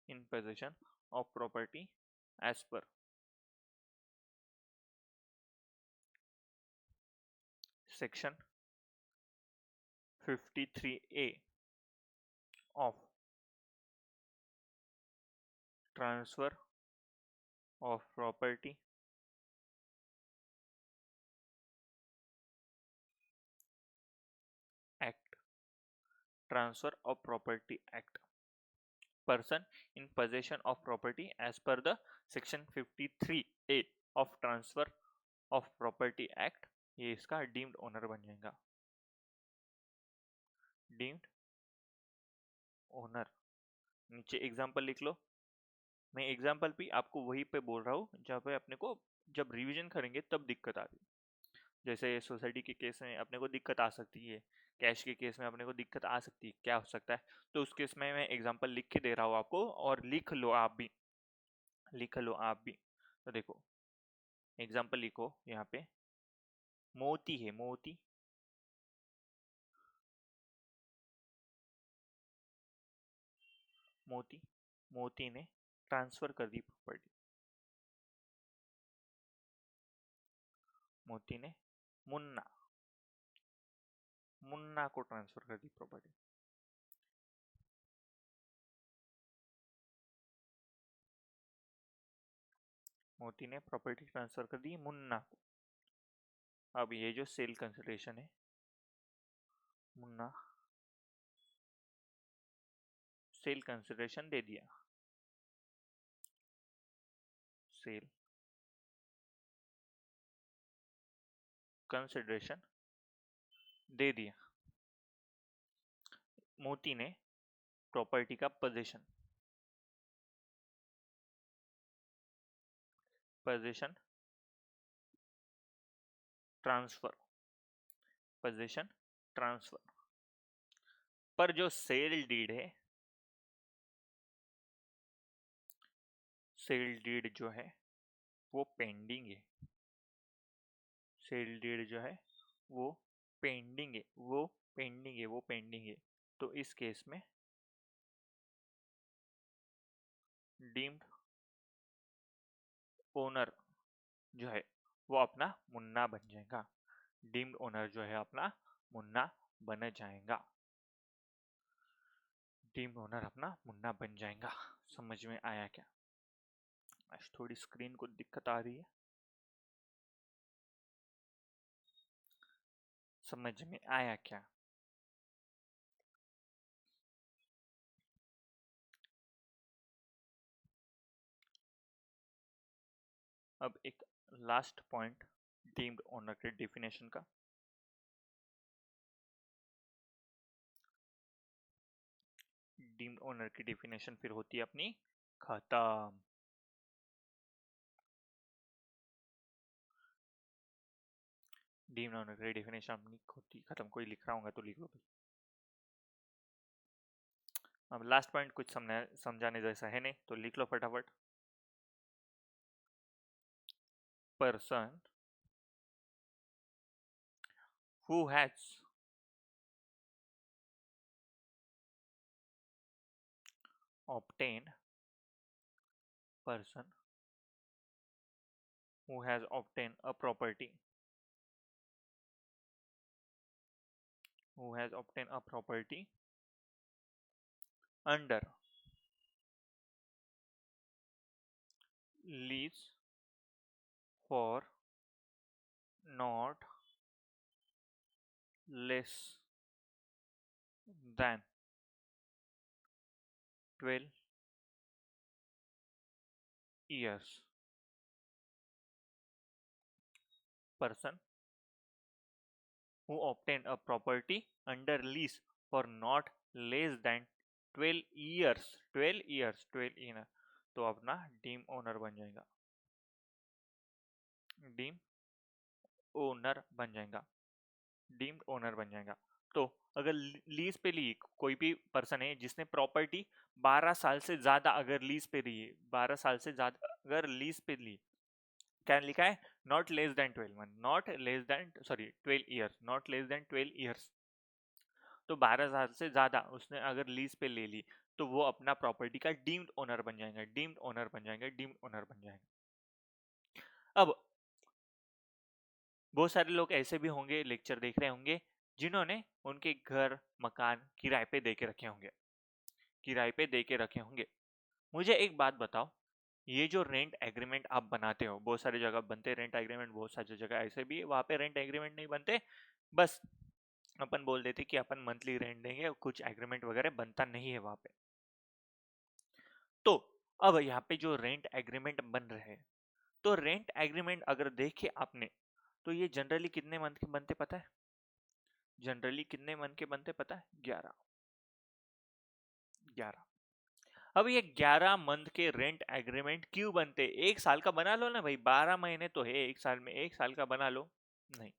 in possession of property as per section 53A of transfer of property act, transfer of property act, person in possession of property as per the section 53A of transfer of property act, ये इसका deemed owner बन जाएगा। Deemed owner, नीचे example लिख लो। मैं example भी आपको वहीं पे बोल रहा हूँ जहाँ पे अपने को जब रिवीजन करेंगे तब दिक्कत आ रही। जैसे सोसाइटी के केस में अपने को दिक्कत आ सकती है, कैश के केस में अपने को दिक्कत आ सकती है, क्या हो सकता है, तो उस केस में मैं एग्जांपल लिख के दे रहा हूँ आपको, और लिख लो आप भी, लिख लो आप भी। तो देखो एग्जांपल लिखो यहाँ पे, मोती है, मोती, मोती, मोती ने ट्रांसफर कर दी प्रॉपर्टी, मोती ने मुन्ना, मुन्ना को ट्रांसफर कर दी प्रॉपर्टी, मोती ने प्रॉपर्टी ट्रांसफर कर दी मुन्ना को। अब ये जो सेल कंसिडरेशन है, मुन्ना सेल कंसिडरेशन दे दिया, सेल कंसिडरेशन दे दिया, मोती ने प्रॉपर्टी का position, position transfer, position transfer, पर जो सेल डीड है, सेल डीड जो है वो पेंडिंग है, सेल डीड जो है वो पेंडिंग है, वो पेंडिंग है, वो पेंडिंग है। तो इस केस में डीम्ड ओनर जो है वो अपना मुन्ना बन जाएगा, डीम्ड ओनर जो है अपना मुन्ना बन जाएगा, डीम्ड ओनर अपना मुन्ना बन जाएगा। समझ में आया क्या? आज थोड़ी स्क्रीन को दिक्कत आ रही है, समझ में आया क्या? अब एक लास्ट पॉइंट डीम्ड ओनर के डेफिनेशन का। डीम्ड ओनर की डेफिनेशन फिर होती है अपनी खत्म। डीम्ड ओनर की डेफिनेशन अपनी होती खत्म, कोई लिख रहा होगा तो लिख लो भाई। अब लास्ट पॉइंट कुछ समझाने जैसा है नहीं तो लिख लो फटाफट। Person who has obtained person who has obtained a property under lease for not less than 12 years. Person who obtained a property under lease for not less than 12 years, 12 years तो अपना डीम ओनर बन जाएगा, deem owner बन जाएगा, deemed owner बन जाएगा। तो अगर लीज पे ली कोई भी पर्सन है जिसने प्रॉपर्टी 12 साल से ज्यादा अगर लीज पे ली है, 12 साल से ज्यादा अगर लीज पे ली, क्या लिखा है, not less than 12 month, not less than sorry 12 years, not less than 12 years. तो 12 साल से ज्यादा उसने अगर लीज पे ले ली तो वो अपना प्रॉपर्टी का डीम्ड ओनर बन जाएगा, डीम्ड ओनर बन जाएगा, डीम्ड ओनर बन जाएगा। अब बहुत सारे लोग ऐसे भी होंगे, लेक्चर देख रहे होंगे, जिन्होंने उनके घर मकान किराए पे दे के रखे होंगे, किराए पे दे के रखे होंगे। मुझे एक बात बताओ, ये जो रेंट एग्रीमेंट आप बनाते हो, बहुत सारी जगह बनते रेंट एग्रीमेंट, बहुत सारी जगह ऐसे भी वहां पे रेंट एग्रीमेंट नहीं बनते, बस अपन बोल देते कि अपन मंथली रेंट देंगे, कुछ एग्रीमेंट वगैरह बनता नहीं है वहां पे। तो अब यहाँ पे जो रेंट एग्रीमेंट बन रहे हैं, तो रेंट एग्रीमेंट अगर देखे आपने तो ये जनरली कितने मंथ के बनते पता है, जनरली कितने मंथ के बनते पता है, 11, 11। अब ये 11 मंथ के रेंट एग्रीमेंट क्यों बनते, एक साल का बना लो ना भाई, 12 महीने तो है एक साल में, एक साल का बना लो, नहीं,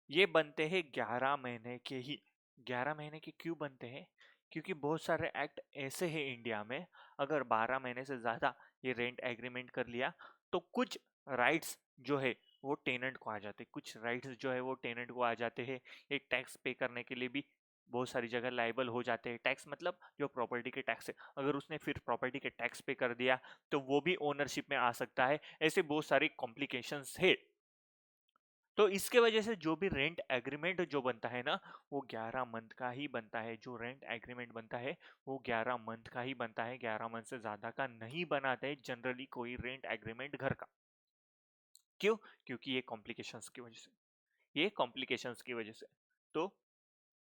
ये बनते हैं 11 महीने के ही। 11 महीने के क्यों बनते हैं, क्योंकि बहुत सारे एक्ट ऐसे हैं इंडिया में, अगर 12 महीने से ज्यादा ये रेंट एग्रीमेंट कर लिया तो कुछ राइट्स जो है वो टेनेंट को आ जाते, कुछ राइट्स जो है वो टेनेंट को आ जाते हैं। एक टैक्स पे करने के लिए भी बहुत सारी जगह लाइबल हो जाते हैं, टैक्स मतलब जो प्रॉपर्टी के टैक्स है, अगर उसने फिर प्रॉपर्टी के टैक्स पे कर दिया तो वो भी ओनरशिप में आ सकता है, ऐसे बहुत सारी कॉम्प्लिकेशंस है। तो इसके वजह से जो भी रेंट एग्रीमेंट जो बनता है ना, वो 11 मंथ का ही बनता है, जो रेंट एग्रीमेंट बनता है वो 11 मंथ का ही बनता है, 11 मंथ से ज्यादा का नहीं बनाते जनरली कोई रेंट एग्रीमेंट घर का। क्यों, क्योंकि ये कॉम्प्लिकेशंस की वजह से, ये कॉम्प्लिकेशंस की वजह से। तो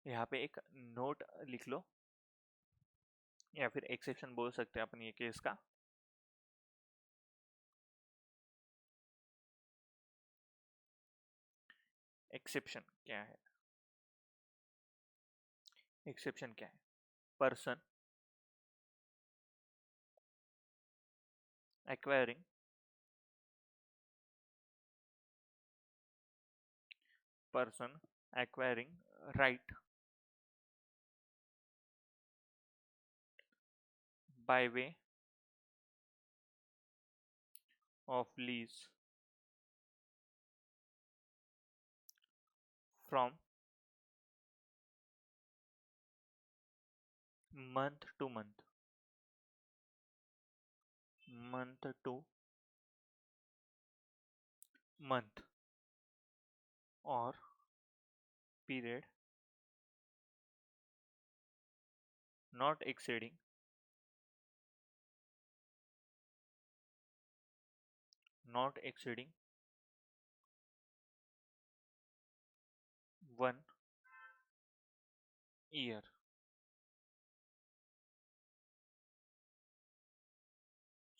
यहाँ पे एक नोट लिख लो, या फिर एक्सेप्शन बोल सकते हैं अपन ये केस का। एक्सेप्शन क्या है, एक्सेप्शन क्या है, person acquiring, person acquiring right by way of lease from month to month, month to month, or period not exceeding 1 year.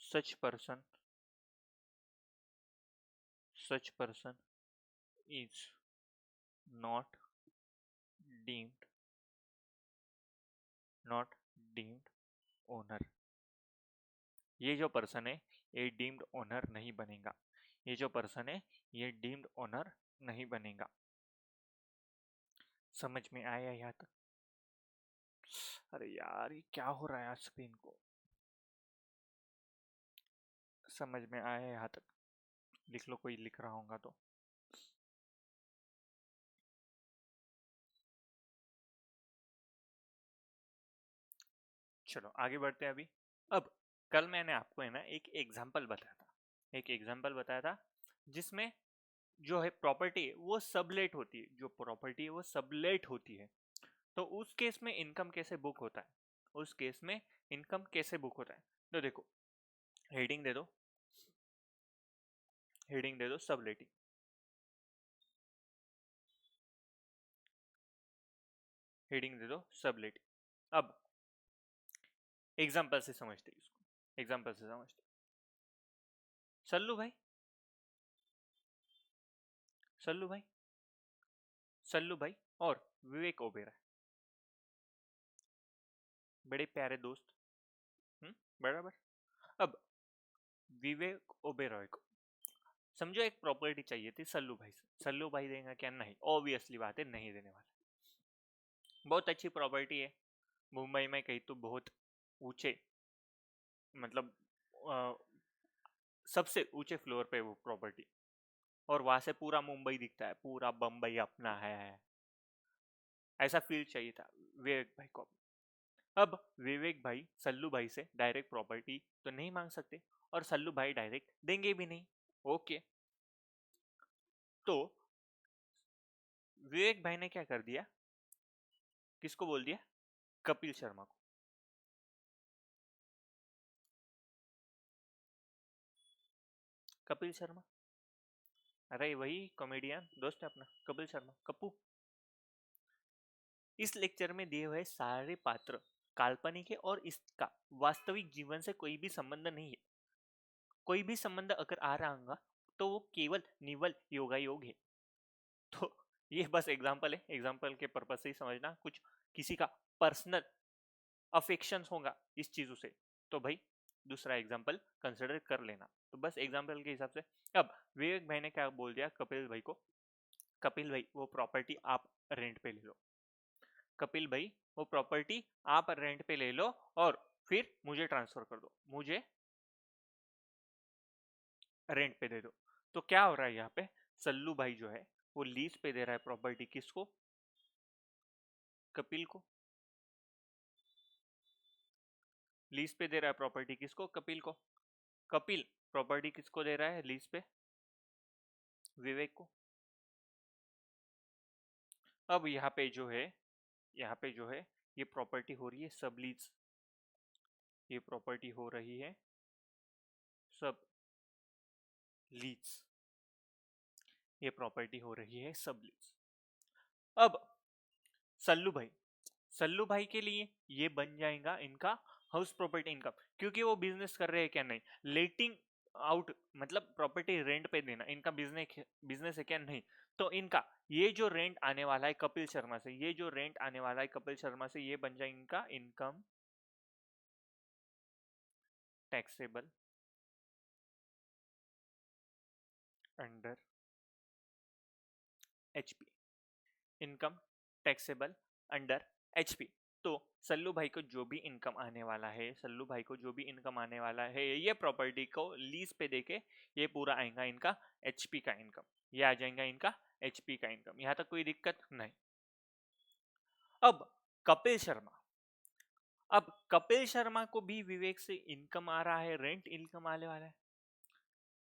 Such person is not deemed not deemed owner। ये जो person है ये deemed owner नहीं बनेगा, ये जो person है ये डीम्ड ओनर नहीं बनेगा। समझ में आया यहाँ तक? अरे यार ये क्या हो रहा है आज स्क्रीन को? समझ में आया यहाँ तक? लिख लो, कोई लिख रहा होगा तो। चलो आगे बढ़ते हैं अभी। अब कल मैंने आपको है ना एक एग्जाम्पल बताया था जिसमें जो है प्रॉपर्टी है वो सबलेट होती है, जो प्रॉपर्टी है वो सबलेट होती है। तो उस केस में इनकम कैसे बुक होता है? उस केस में इनकम कैसे बुक होता है? तो देखो, हेडिंग दे दो, हेडिंग दे दो सबलेटिंग। हेडिंग दे दो सबलेटिंग। अब एग्जाम्पल से समझते हैं इसको, एग्जाम्पल से समझते। सल्लू भाई, सल्लू भाई, सल्लू भाई और विवेक ओबेरॉय, बड़े प्यारे दोस्त। बराबर। अब विवेक ओबेरॉय को समझो एक प्रॉपर्टी चाहिए थी सल्लू भाई से। सल्लू भाई देगा क्या? नहीं, ऑब्वियसली बात है नहीं देने वाले। बहुत अच्छी प्रॉपर्टी है, मुंबई में कहीं तो बहुत ऊंचे, मतलब सबसे ऊंचे फ्लोर पे वो प्रॉपर्टी, और वहां से पूरा मुंबई दिखता है, पूरा बम्बई अपना है। ऐसा फील चाहिए था विवेक भाई को। अब विवेक भाई सल्लू भाई से डायरेक्ट प्रॉपर्टी तो नहीं मांग सकते, और सल्लू भाई डायरेक्ट देंगे भी नहीं। ओके, तो विवेक भाई ने क्या कर दिया? किसको बोल दिया? कपिल शर्मा को। कपिल शर्मा, अरे वही कॉमेडियन दोस्त है अपना कपिल शर्मा, कप्पू। इस लेक्चर में दिए हुए सारे पात्र काल्पनिक है और इसका वास्तविक जीवन से कोई भी संबंध नहीं है। कोई भी संबंध अगर आ रहा होगा तो वो केवल निवल योगायोग है। तो ये बस एग्जाम्पल है, एग्जाम्पल के पर्पज से ही समझना। कुछ किसी का पर्सनल अफेक्शन होगा इस चीजों से, तो भाई दूसरा एग्जाम्पल कंसिडर कर लेना। तो बस एग्जाम्पल के हिसाब से अब विवेक भाई ने क्या बोल दिया कपिल भाई को? कपिल भाई वो प्रॉपर्टी आप रेंट पे ले लो। कपिल भाई वो प्रॉपर्टी आप रेंट पे ले लो और फिर मुझे ट्रांसफर कर दो, मुझे रेंट पे दे दो। तो क्या हो रहा है यहाँ पे? सल्लू भाई जो है वो लीज पे दे रहा है प्रॉपर्टी, किसको? कपिल को। लीज पे दे रहा है प्रॉपर्टी किसको? कपिल को। कपिल प्रॉपर्टी किसको दे रहा है लीज पे? विवेक को। अब यहाँ पे जो है, यहाँ पे जो है ये प्रॉपर्टी हो रही है सब लीज। ये प्रॉपर्टी हो रही है सब लीज। ये प्रॉपर्टी हो रही है सब लीज। अब सल्लू भाई, सल्लू भाई के लिए ये बन जाएगा इनका हाउस प्रॉपर्टी इनकम, क्योंकि वो बिजनेस कर रहे हैं क्या? नहीं। लेटिंग आउट मतलब प्रॉपर्टी रेंट पे देना इनका बिजनेस, बिजनेस है क्या? नहीं। तो इनका ये जो रेंट आने वाला है कपिल शर्मा से, ये जो रेंट आने वाला है कपिल शर्मा से, ये बन जाएगा इनका income taxable under HP. Income taxable under HP. तो सल्लू भाई को जो भी इनकम आने वाला है, सल्लू भाई को जो भी इनकम आने वाला है, ये प्रॉपर्टी को लीज पे देके ये पूरा आएगा इनका एचपी का इनकम। ये आ जाएगा इनका एचपी का इनकम। यहां तक कोई दिक्कत नहीं। अब कपिल शर्मा, अब कपिल शर्मा को भी विवेक से इनकम आ रहा है, रेंट इनकम आने वाला है।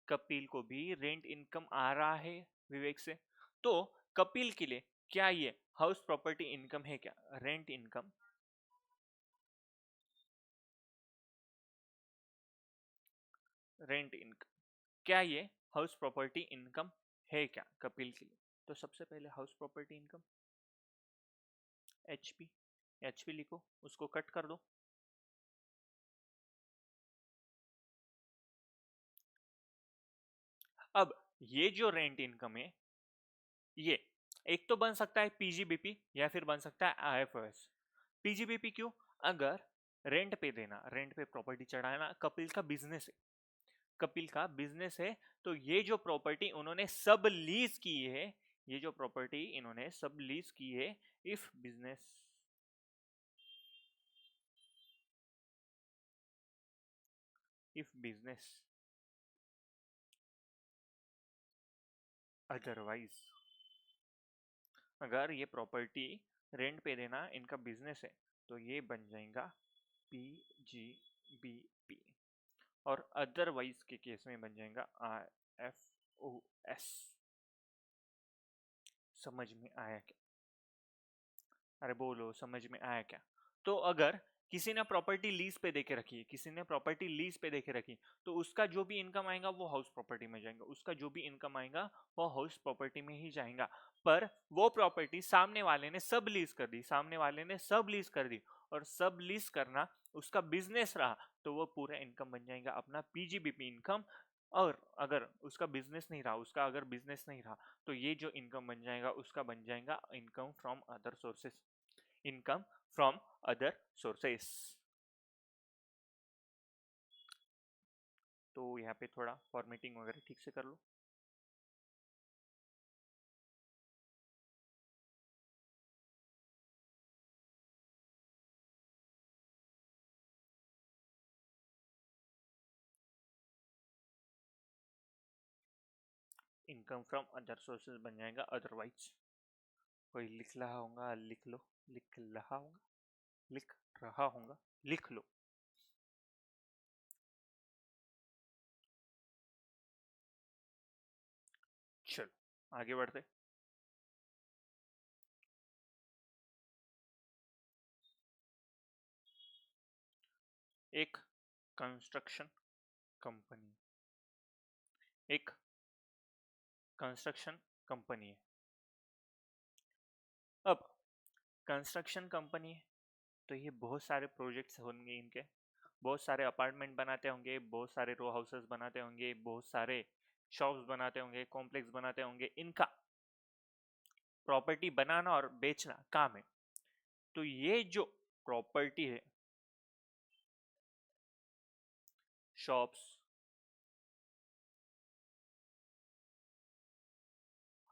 कपिल को भी रेंट इनकम आ रहा है विवेक से। तो कपिल के लिए क्या ये हाउस प्रॉपर्टी इनकम है क्या? रेंट इनकम, रेंट इनकम, क्या ये हाउस प्रॉपर्टी इनकम है क्या कपिल के लिए? तो सबसे पहले house property income HP, HP लिखो, उसको कट कर दो। अब ये जो रेंट इनकम है, ये एक तो बन सकता है पीजीबीपी या फिर बन सकता है आईएफओएस। पीजीबीपी क्यों? अगर रेंट पे देना, रेंट पे प्रॉपर्टी चढ़ाना कपिल का बिजनेस है, कपिल का बिजनेस है, तो ये जो प्रॉपर्टी उन्होंने सब लीज की है, ये जो प्रॉपर्टी इन्होंने सब लीज की है, इफ बिजनेस अदरवाइज, अगर ये प्रॉपर्टी रेंट पे देना इनका बिजनेस है तो ये बन जाएगा PGBP, और अदरवाइज के केस में बन जाएगा IFOS। समझ में आया क्या? अरे बोलो, समझ में आया क्या? तो अगर किसी ने प्रॉपर्टी लीज पे देके रखी है, किसी ने प्रॉपर्टी लीज पे देके रखी, तो उसका जो भी इनकम आएगा वो हाउस प्रॉपर्टी में जाएगा, उसका जो भी इनकम आएगा वो हाउस प्रॉपर्टी में ही जाएगा। पर वो प्रॉपर्टी सामने वाले ने सब लीज कर दी, सामने वाले ने सब लीज कर दी, और सब लीज करना उसका बिजनेस रहा, तो वो पूरा इनकम बन जाएगा अपना PGBP इनकम। और अगर उसका बिजनेस नहीं रहा, उसका अगर बिजनेस नहीं रहा, तो ये जो इनकम बन जाएगा उसका बन जाएगा income from other sources, income from other sources. तो यहाँ पे थोड़ा फॉर्मेटिंग वगैरह ठीक से कर लो। इनकम फ्रॉम अदर सोर्सेज बन जाएगा अदरवाइज। कोई लिख रहा होगा, लिख लो, लिख रहा होगा, लिख रहा होगा, लिख लो। चलो आगे बढ़ते। एक कंस्ट्रक्शन कंपनी, एक कंस्ट्रक्शन कंपनी है। अब कंस्ट्रक्शन कंपनी है तो ये बहुत सारे प्रोजेक्ट्स होंगे इनके, बहुत सारे अपार्टमेंट बनाते होंगे, बहुत सारे रो हाउसेस बनाते होंगे, बहुत सारे शॉप्स बनाते होंगे, कॉम्प्लेक्स बनाते होंगे। इनका प्रॉपर्टी बनाना और बेचना काम है। तो ये जो प्रॉपर्टी है, शॉप्स,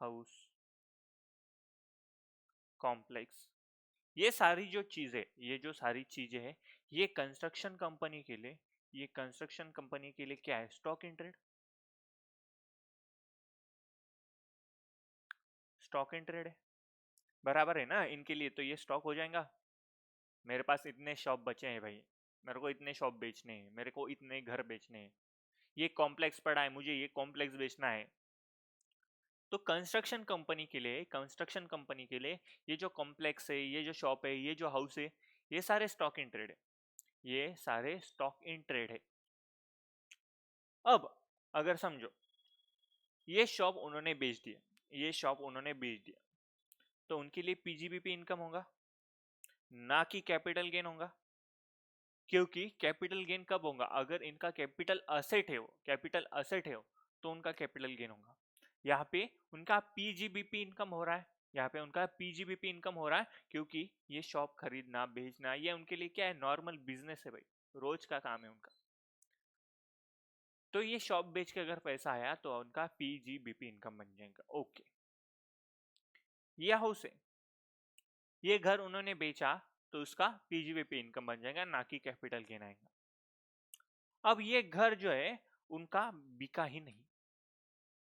हाउस, कॉम्प्लेक्स, ये सारी जो चीजें, ये जो सारी चीजें हैं, ये कंस्ट्रक्शन कंपनी के लिए, ये कंस्ट्रक्शन कंपनी के लिए क्या है? Stock in trade. Stock in trade है, बराबर है ना? इनके लिए तो ये स्टॉक हो जाएगा। मेरे पास इतने शॉप बचे हैं भाई, मेरे को इतने शॉप बेचने हैं, मेरे को इतने घर बेचने हैं, ये कॉम्प्लेक्स पड़ा है, मुझे ये कॉम्प्लेक्स बेचना है। तो कंस्ट्रक्शन कंपनी के लिए, कंस्ट्रक्शन कंपनी के लिए ये जो कॉम्प्लेक्स है, ये जो शॉप है, ये जो हाउस है, ये सारे स्टॉक इन ट्रेड है, ये सारे स्टॉक इन ट्रेड है। अब अगर समझो ये शॉप उन्होंने बेच दिया, ये शॉप उन्होंने बेच दिया, तो उनके लिए PGBP इनकम होगा, ना कि कैपिटल गेन होगा। क्योंकि कैपिटल गेन कब होगा? अगर इनका कैपिटल असेट है, वो कैपिटल असेट है तो उनका कैपिटल गेन होगा। यहाँ पे उनका PGBP इनकम हो रहा है, यहाँ पे उनका PGBP इनकम हो रहा है, क्योंकि ये शॉप खरीदना बेचना ये उनके लिए क्या है? नॉर्मल बिजनेस है भाई, रोज का काम है उनका। तो ये शॉप बेच के अगर पैसा आया तो उनका PGBP इनकम बन जाएगा। ओके, ये हाउस है, ये घर उन्होंने बेचा तो उसका PGBP इनकम बन जाएगा, ना कि कैपिटल गेन आएगा। अब ये घर जो है उनका बिका ही नहीं,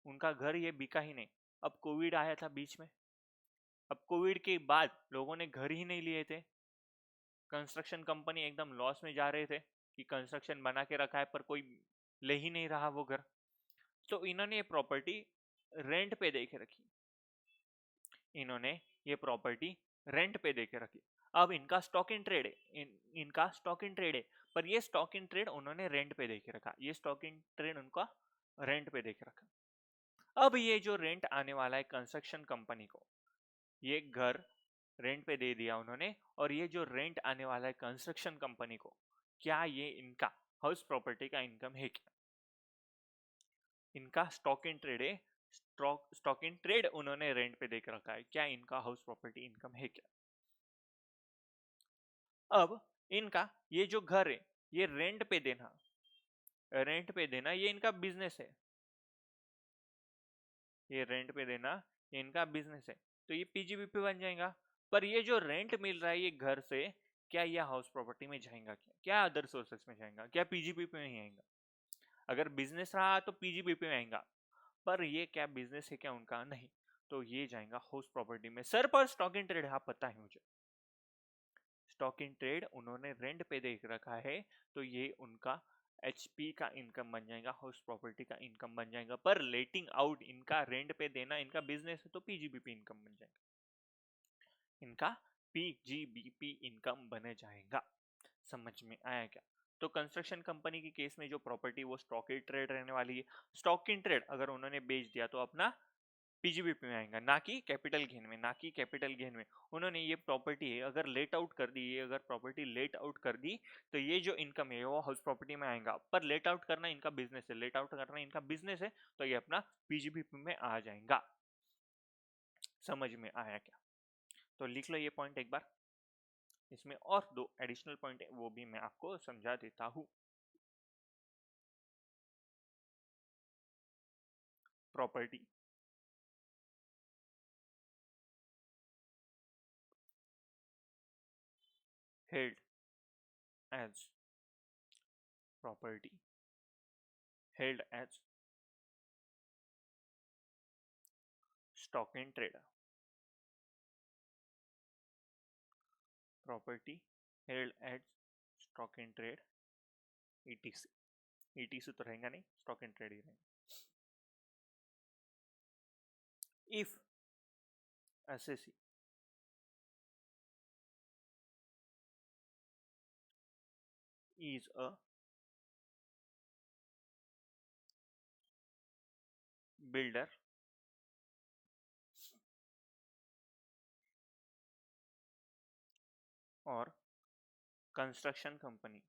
उनका घर ये बिका ही नहीं। अब कोविड आया था बीच में, अब कोविड के बाद लोगों ने घर ही नहीं लिए थे, कंस्ट्रक्शन कंपनी एकदम लॉस में जा रहे थे कि कंस्ट्रक्शन बना के रखा है पर कोई ले ही नहीं रहा वो घर। तो इन्होंने ये प्रॉपर्टी रेंट पे दे के रखी, इन्होंने ये प्रॉपर्टी रेंट पे दे के रखी। अब इनका स्टॉक इन ट्रेड है, इनका स्टॉक इन ट्रेड है, पर ये स्टॉक इन ट्रेड उन्होंने रेंट पे दे के रखा, ये स्टॉक इन ट्रेड उनका रेंट पे दे के रखा। अब ये जो रेंट आने वाला है कंस्ट्रक्शन कंपनी को, ये घर रेंट पे दे दिया उन्होंने, और ये जो रेंट आने वाला है कंस्ट्रक्शन कंपनी को, क्या ये इनका हाउस प्रॉपर्टी का इनकम है क्या? इनका स्टॉक इन ट्रेड है, स्टॉक इन ट्रेड उन्होंने रेंट पे देकर रखा है, क्या इनका हाउस प्रॉपर्टी इनकम है क्या? अब इनका ये जो घर है ये रेंट पे देना, रेंट पे देना ये इनका बिजनेस है, ये रेंट पे देना ये इनका बिजनेस है, तो ये पीजीबीपी बन जाएगा। पर ये जो रेंट मिल रहा है ये घर से, क्या ये हाउस प्रॉपर्टी में जाएगा, क्या क्या अदर सोर्सेस में जाएगा, क्या पीजीबीपी में ही आएगा? अगर बिजनेस रहा तो पीजीबीपी में आएगा, पर ये क्या बिजनेस है क्या उनका? नहीं, तो ये जाएगा हाउस प्रॉपर्टी में। सर पर स्टॉक इन ट्रेड, हाँ पता है मुझे, स्टॉक इन ट्रेड उन्होंने रेंट पे देख रखा है, तो ये उनका एचपी का इनकम बन जाएगा, हाउस प्रॉपर्टी का इनकम बन जाएगा। पर लेटिंग आउट इनका रेंट पे देना इनका बिजनेस है, तो पीजीबीपी इनकम बन जाएगा, इनका पीजीबीपी इनकम बन जाएगा। समझ में आया क्या? तो कंस्ट्रक्शन कंपनी के केस में जो प्रॉपर्टी वो स्टॉक इन ट्रेड रहने वाली है, स्टॉक इन ट्रेड अगर उन्होंने बेच दिया तो अपना पीजीबीपी में आएगा, ना कि कैपिटल गेन में, ना कि कैपिटल गेन में। उन्होंने ये प्रॉपर्टी है अगर लेट आउट कर दी, ये अगर प्रॉपर्टी लेट आउट कर दी, तो ये जो इनकम है वो हाउस प्रॉपर्टी में आएगा। पर लेट आउट करना इनका बिजनेस है, लेट आउट करना इनका बिजनेस है, तो ये अपना पीजीबीपी में आ जाएगा। समझ में आया क्या? तो लिख लो ये पॉइंट एक बार। इसमें और दो एडिशनल पॉइंट है, वो भी मैं आपको समझा देता हूं। Property held as property held as stock in trade, property held as stock in trade etc, etc तो रहेगा नहीं, stock in trade ही रहेगा। if assessee is a builder or construction company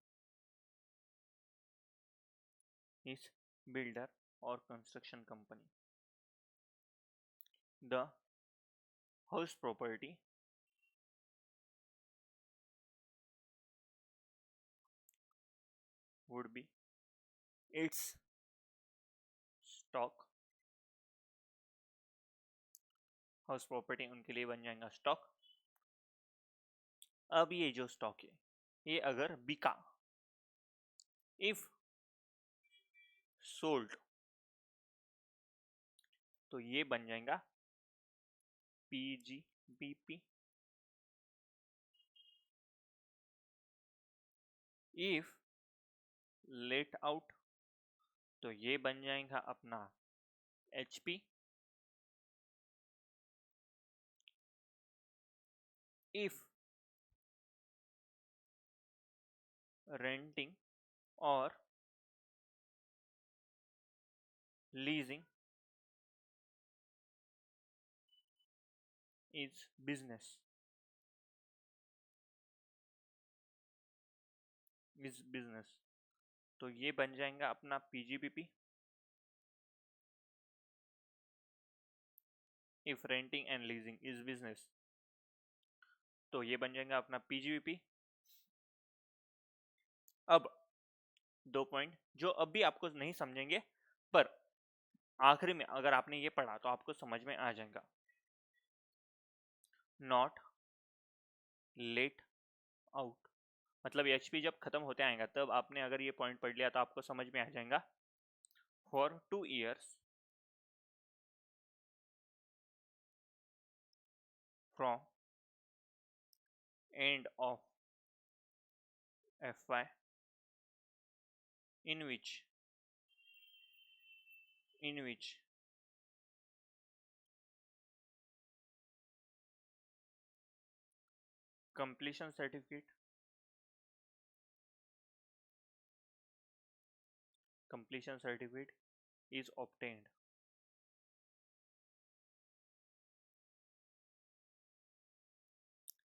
is builder or construction company, the house property would be its stock, house property उनके लिए बन जाएगा stock. अब ये जो स्टॉक है ये अगर बिका, इफ सोल्ड, तो ये बन जाएगा पीजीबीपी। इफ लेट आउट, तो ये बन जाएगा अपना एचपी। इफ रेंटिंग और leasing is business, is business, तो ये बन जाएगा अपना PGBP. If renting and leasing is business, तो ये बन जाएगा अपना पीजीबीपी। अब दो पॉइंट जो अभी आपको नहीं समझेंगे, पर आखिरी में अगर आपने ये पढ़ा तो आपको समझ में आ जाएगा। नॉट लेट आउट, मतलब एचपी जब खत्म होते आएगा तब आपने अगर ये पॉइंट पढ़ लिया तो आपको समझ में आ जाएगा। For 2 years from end of FY in which completion certificate is obtained,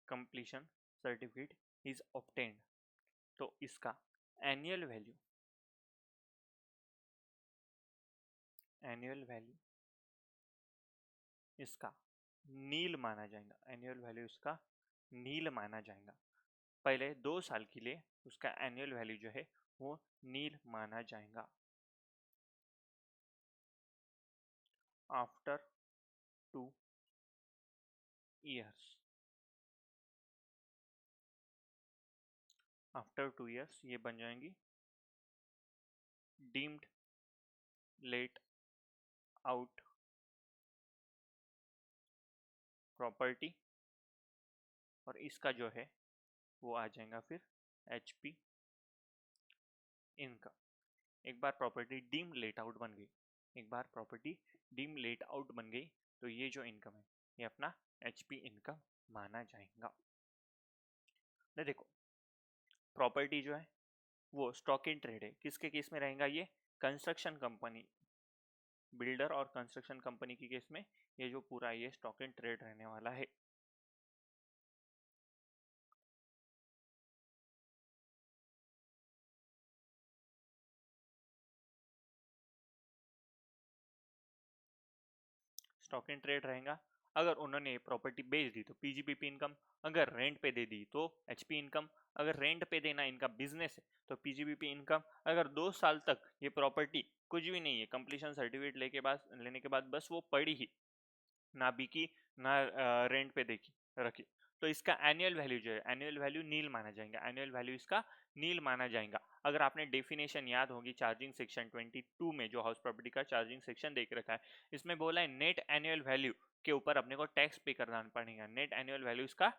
completion certificate is obtained, तो इसका एनुअल वैल्यू इसका नील माना जाएगा, एनुअल वैल्यू इसका नील माना जाएगा। पहले 2 साल के लिए उसका एनुअल वैल्यू जो है वो नील माना जाएगा। आफ्टर 2 years, आफ्टर 2 years ये बन जाएंगी डीम्ड लेट आउट प्रॉपर्टी, और इसका जो है वो आ जाएगा फिर HP इनकम। एक बार प्रॉपर्टी डीम लेट आउट बन गई, एक बार प्रॉपर्टी डीम लेट आउट बन गई, तो ये जो इनकम है ये अपना HP इनकम माना जाएगा। देखो प्रॉपर्टी जो है वो स्टॉक इन ट्रेड है, किसके केस में रहेगा ये? कंस्ट्रक्शन कंपनी, बिल्डर और कंस्ट्रक्शन कंपनी की केस में ये जो पूरा ये स्टॉक इन ट्रेड रहने वाला है। स्टॉक इन ट्रेड रहेगा। अगर उन्होंने प्रॉपर्टी बेच दी तो पीजीबीपी इनकम, अगर रेंट पे दे दी तो एचपी इनकम, अगर रेंट पे देना इनका बिजनेस है तो पीजीबीपी इनकम। अगर 2 साल तक ये प्रॉपर्टी कुछ भी नहीं है, कंप्लीशन सर्टिफिकेट लेने के बाद बस वो पड़ी ही, ना बिकी ना रेंट पे देखी रखी, तो इसका एनुअल वैल्यू जो है, एनुअल वैल्यू नील माना जाएगा, एनुअल वैल्यू इसका नील माना जाएगा। अगर आपने डेफिनेशन याद होगी चार्जिंग सेक्शन 22 में, जो हाउस प्रॉपर्टी का चार्जिंग सेक्शन देख रखा है, इसमें बोला है नेट एनुअल वैल्यू के ऊपर अपने को टैक्स पे करना पड़ेगा, नेट एनुअल वैल्यू इसका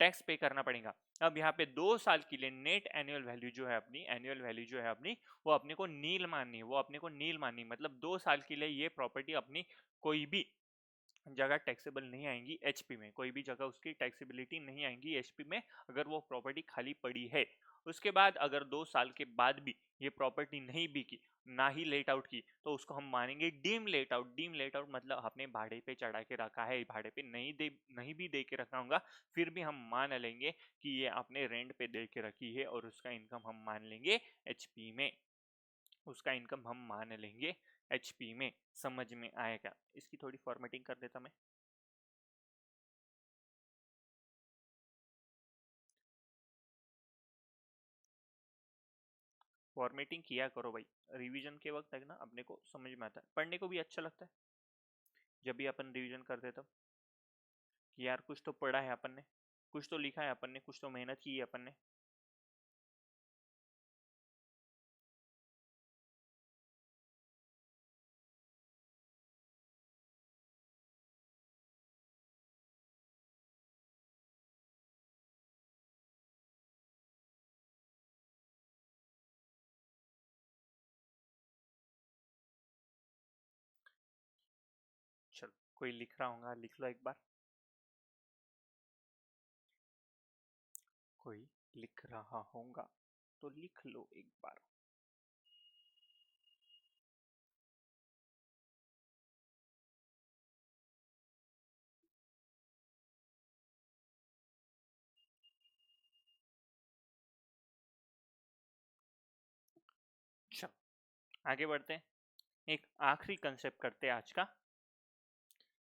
टैक्स पे करना पड़ेगा। अब यहाँ पे 2 साल के लिए नेट एनुअल वैल्यू जो है अपनी, एनुअल वैल्यू जो है अपनी, वो अपने को नील माननी है, वो अपने को नील माननी, मतलब 2 साल के लिए ये प्रॉपर्टी अपनी कोई भी जगह टैक्सेबल नहीं आएंगी एचपी में, कोई भी जगह उसकी टैक्सेबिलिटी नहीं आएंगी एचपी में, अगर वो प्रॉपर्टी खाली पड़ी है। उसके बाद अगर 2 साल के बाद भी ये प्रॉपर्टी नहीं बिकी, ना ही लेट आउट की, तो उसको हम मानेंगे deem let out. Deem let out मतलब आपने भाड़े पे चढ़ा के रखा है, भाड़े पे नहीं भी दे के रखा होगा, फिर भी हम मान लेंगे कि ये आपने रेंट पे दे के रखी है, और उसका इनकम हम मान लेंगे एचपी में, उसका इनकम हम मान लेंगे एचपी में। समझ में आएगा? इसकी थोड़ी फॉर्मेटिंग कर देता मैं। फॉर्मेटिंग किया करो भाई, रिवीजन के वक्त है ना अपने को समझ में आता है, पढ़ने को भी अच्छा लगता है जब भी अपन रिवीजन करते तब, कि यार कुछ तो पढ़ा है अपन ने, कुछ तो लिखा है अपन ने, कुछ तो मेहनत की है अपन ने। चलो कोई लिख रहा होगा, लिख लो एक बार, कोई लिख रहा होगा तो लिख लो एक बार। चलो आगे बढ़ते हैं, एक आखिरी कंसेप्ट करते हैं आज का,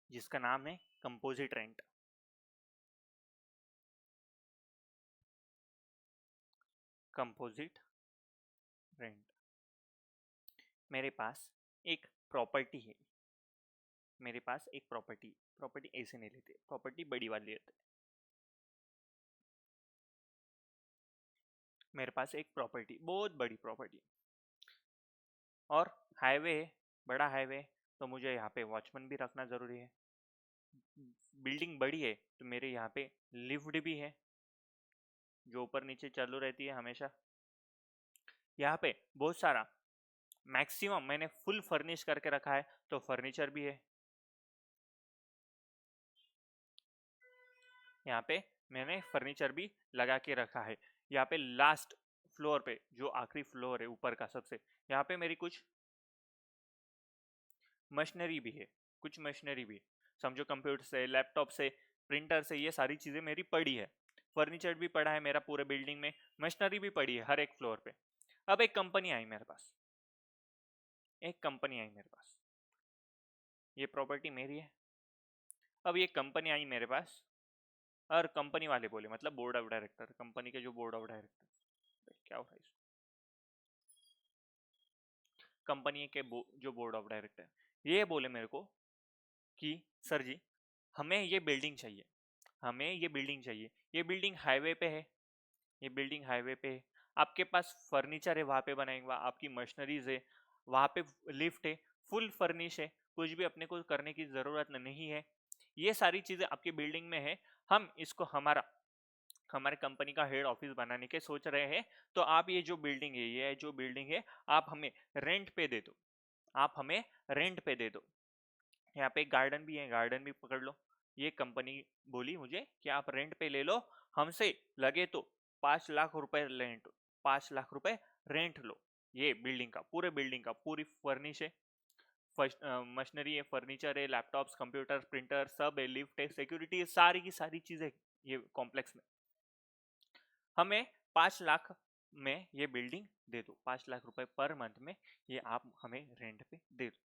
जिसका नाम है कंपोजिट रेंट। कंपोजिट रेंट, मेरे पास एक प्रॉपर्टी है, मेरे पास एक प्रॉपर्टी, प्रॉपर्टी ऐसे नहीं लेते, प्रॉपर्टी बड़ी वाली लेते। मेरे पास एक प्रॉपर्टी, बहुत बड़ी प्रॉपर्टी, और हाईवे है, बड़ा हाईवे, तो मुझे यहाँ पे वॉचमैन भी रखना ज़रूरी है। बिल्डिंग बड़ी है तो मेरे यहाँ पे लिफ्ट भी है, जो ऊपर नीचे चालू रहती है हमेशा। यहाँ पे बहुत सारा, मैक्सिमम मैंने फुल फर्निश करके रखा है, तो फर्नीचर भी है। यहाँ पे मैंने फर्नीचर भी लगा के रखा है। यहाँ पे लास्ट फ्लोर पे, जो आखिरी फ्लोर है ऊपर का सबसे, यहाँ पे मेरी कुछ मशीनरी भी है, कुछ मशीनरी भी, समझो कंप्यूटर से, लैपटॉप से, प्रिंटर से, ये सारी चीज़ें मेरी पड़ी है। फर्नीचर भी पड़ा है मेरा पूरे बिल्डिंग में, मशीनरी भी पड़ी है हर एक फ्लोर पे। अब एक कंपनी आई मेरे पास, एक कंपनी आई मेरे पास, ये प्रॉपर्टी मेरी है। अब ये कंपनी आई मेरे पास, और कंपनी वाले बोले, मतलब बोर्ड ऑफ डायरेक्टर, कंपनी के जो बोर्ड ऑफ डायरेक्टर, क्या हो रहा है इसको, कंपनी के जो बोर्ड ऑफ डायरेक्टर ये बोले मेरे को कि सर जी हमें ये बिल्डिंग चाहिए, हमें ये बिल्डिंग चाहिए, ये बिल्डिंग हाईवे पे है, ये बिल्डिंग हाईवे पे है, आपके पास फर्नीचर है वहां पे बनाएंगे, आपकी मशीनरीज है वहां पे, लिफ्ट है, फुल फर्निश है, कुछ भी अपने को करने की जरूरत नहीं है, ये सारी चीजें आपकी बिल्डिंग में है, हम इसको हमारे कंपनी का हेड ऑफिस बनाने के सोच रहे हैं, तो आप ये जो बिल्डिंग है, ये जो बिल्डिंग है आप हमें रेंट पे दे दो, आप हमें रेंट पे दे दो, यहाँ पे एक गार्डन भी है, गार्डन भी पकड़ लो। ये कंपनी बोली मुझे कि आप रेंट पे ले लो, हमसे लगे तो 5 लाख रुपए रेंट, 5 लाख रुपए रेंट लो, ये बिल्डिंग का, पूरे बिल्डिंग का, पूरी फर्निश है, मशीनरी है, फर्नीचर है, लैपटॉप्स, कंप्यूटर, प्रिंटर सब है, लिफ्ट है, सिक्योरिटी है, सारी की सारी चीजें ये कॉम्प्लेक्स में, हमें 5 लाख में ये बिल्डिंग दे दो, 5 लाख रुपए पर मंथ में ये आप हमें रेंट पे दे दो।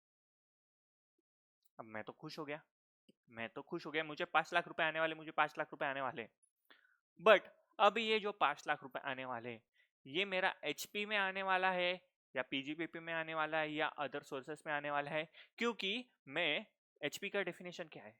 अब मैं तो खुश हो गया, मैं तो खुश हो गया, मुझे 5 लाख रुपए आने वाले, मुझे 5 लाख रुपए आने वाले, बट अब ये जो 5 लाख रुपए आने वाले ये मेरा एचपी में आने वाला है या पीजीपीपी में आने वाला है या अदर सोर्सेस में आने वाला है, क्योंकि मैं एचपी का डेफिनेशन क्या है,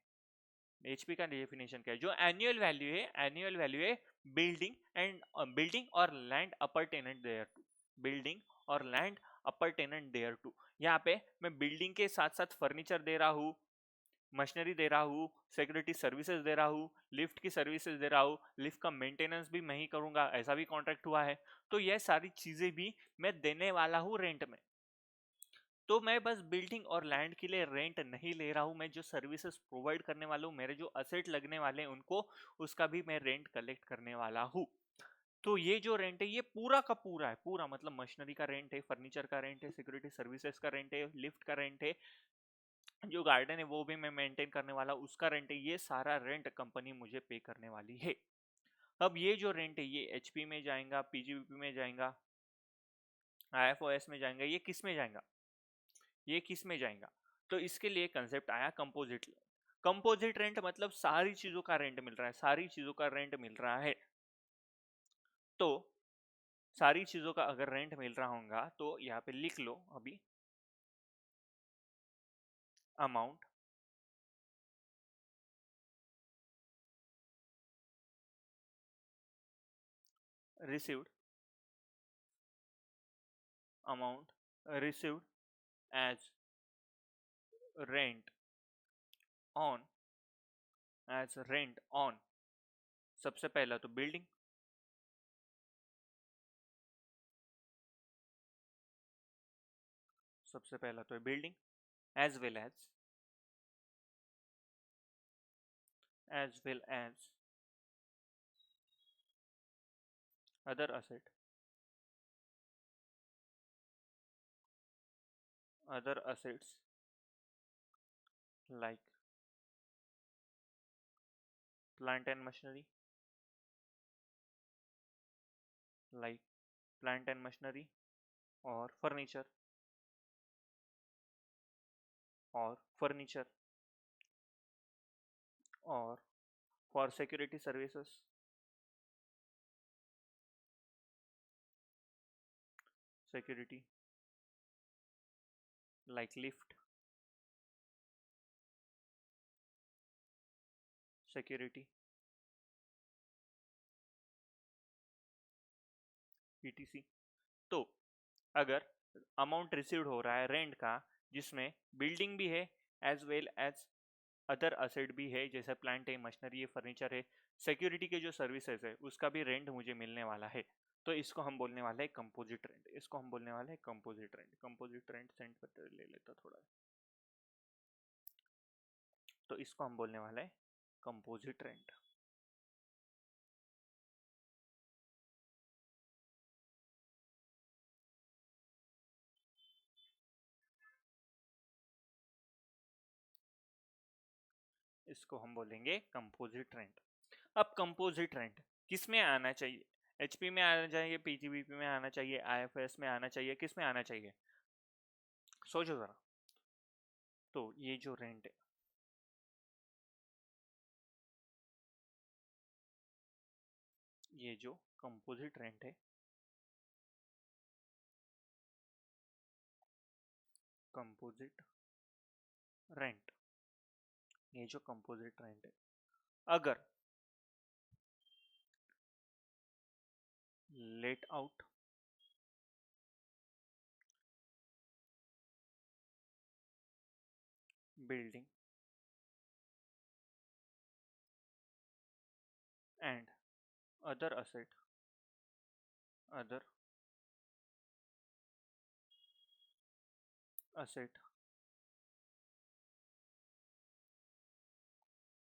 एचपी का डेफिनेशन क्या है, जो एनुअल वैल्यू है, एनुअल वैल्यू है बिल्डिंग एंड बिल्डिंग और land appurtenant thereto, building और land appurtenant thereto, यहाँ पे मैं बिल्डिंग के साथ साथ फर्नीचर दे रहा हूँ, मशीनरी दे रहा हूँ, सिक्योरिटी सर्विसेज दे रहा हूँ, लिफ्ट की सर्विसेज दे रहा हूँ, लिफ्ट का मेंटेनेंस भी मैं ही करूंगा, ऐसा भी कॉन्ट्रैक्ट हुआ है, तो यह सारी चीजें भी मैं देने वाला हूँ रेंट में, तो मैं बस बिल्डिंग और लैंड के लिए रेंट नहीं ले रहा हूँ, मैं जो सर्विसेज प्रोवाइड करने वाला हूँ, मेरे जो असेट लगने वाले हैं उनको, उसका भी मैं रेंट कलेक्ट करने वाला हूँ। तो ये जो रेंट है ये पूरा का पूरा है, पूरा मतलब मशीनरी का रेंट है, फर्नीचर का रेंट है, सिक्योरिटी सर्विसेज का रेंट है, लिफ्ट का रेंट है, जो गार्डन है वो भी मैं मेंटेन करने वाला, उसका रेंट है, ये सारा रेंट कंपनी मुझे पे करने वाली है। अब ये जो रेंट है ये एचपी में जाएगा, पीजीबीपी में जाएगा, आईएफओएस में जाएगा, ये किस में जाएगा, ये किस में जाएगा, तो इसके लिए कंसेप्ट आया कंपोजिट, कंपोजिट रेंट मतलब सारी चीजों का रेंट मिल रहा है, सारी चीजों का रेंट मिल रहा है, तो सारी चीजों का अगर रेंट मिल रहा होगा तो यहाँ पे लिख लो अभी, amount received, amount received as rent on, as rent on, सबसे पहला तो बिल्डिंग, सबसे पहला तो building, as well as other asset, other assets like plant and machinery, like plant and machinery or furniture, or furniture, or for security services, security like lift, security etc। तो अगर amount received हो रहा है rent का जिसमें building भी है as well as other asset भी है, जैसे प्लांट है, मशीनरी है, फर्नीचर है, सिक्योरिटी के जो सर्विसेज है उसका भी रेंट मुझे मिलने वाला है, तो इसको हम बोलने वाले हैं कंपोजिट रेंट, इसको हम बोलने वाले हैं कंपोजिट रेंट, कंपोजिट रेंट सेंट पर ले लेता थोड़ा, तो इसको हम बोलने वाले हैं कंपोजिट रेंट। इसको हम बोलेंगे कंपोजिट रेंट। अब कंपोजिट रेंट किस में आना चाहिए, एचपी में आना चाहिए, पीजीबीपी में आना चाहिए, आईएफएस में आना चाहिए, किस में आना चाहिए, सोचो जरा। तो ये जो रेंट है, ये जो कंपोजिट रेंट है कंपोजिट रेंट, ये जो कंपोजिट रेंट है, अगर let out building and other asset other asset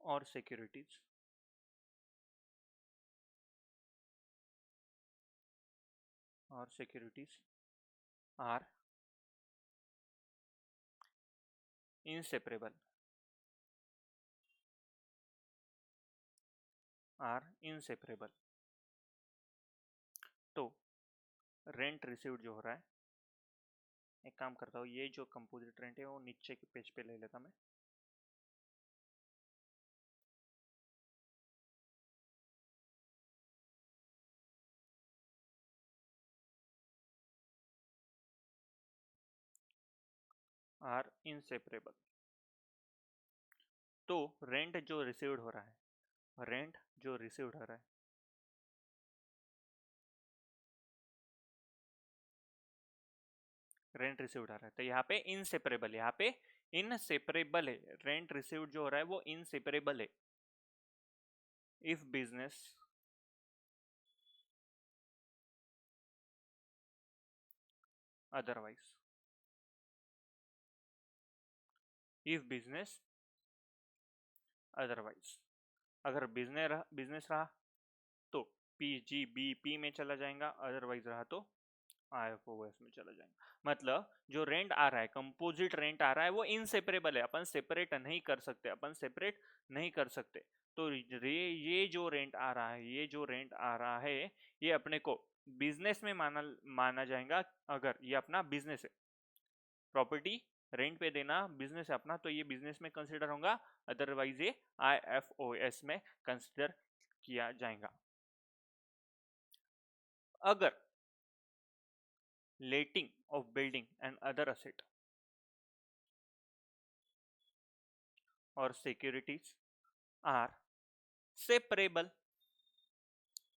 or securities are inseparable तो रेंट रिसीव्ड जो हो रहा है, एक काम करता हूँ, ये जो कंपोजिट रेंट है वो नीचे के पेज पे ले लेता मैं। आर इनसेपरेबल, तो रेंट जो रिसीव्ड हो रहा है, रेंट जो रिसीव्ड हो रहा है, रेंट रिसीव्ड आ रहा है, तो यहाँ पे इनसेपरेबल, यहाँ पे इनसेपरेबल है, रेंट रिसीव्ड जो हो रहा है वो इनसेपरेबल है। If business otherwise, if business otherwise, अगर बिजनेस रहा तो पीजीबीपी में चला जाएगा, अदरवाइज रहा तो आईएफओएस में चला जाएगा। मतलब जो रेंट आ रहा है, कंपोजिट रेंट आ रहा है, वो इनसेपरेबल है, अपन सेपरेट नहीं कर सकते, अपन सेपरेट नहीं कर सकते। तो ये जो रेंट आ रहा है, ये जो रेंट आ रहा है, ये अपने को बिजनेस में माना जाएगा। अगर ये अपना बिजनेस है, प्रॉपर्टी रेंट पे देना बिजनेस है अपना, तो ये बिजनेस में कंसिडर होगा, अदरवाइज ये आईएफओएस में कंसिडर किया जाएगा। अगर letting of building and other asset और securities are separable,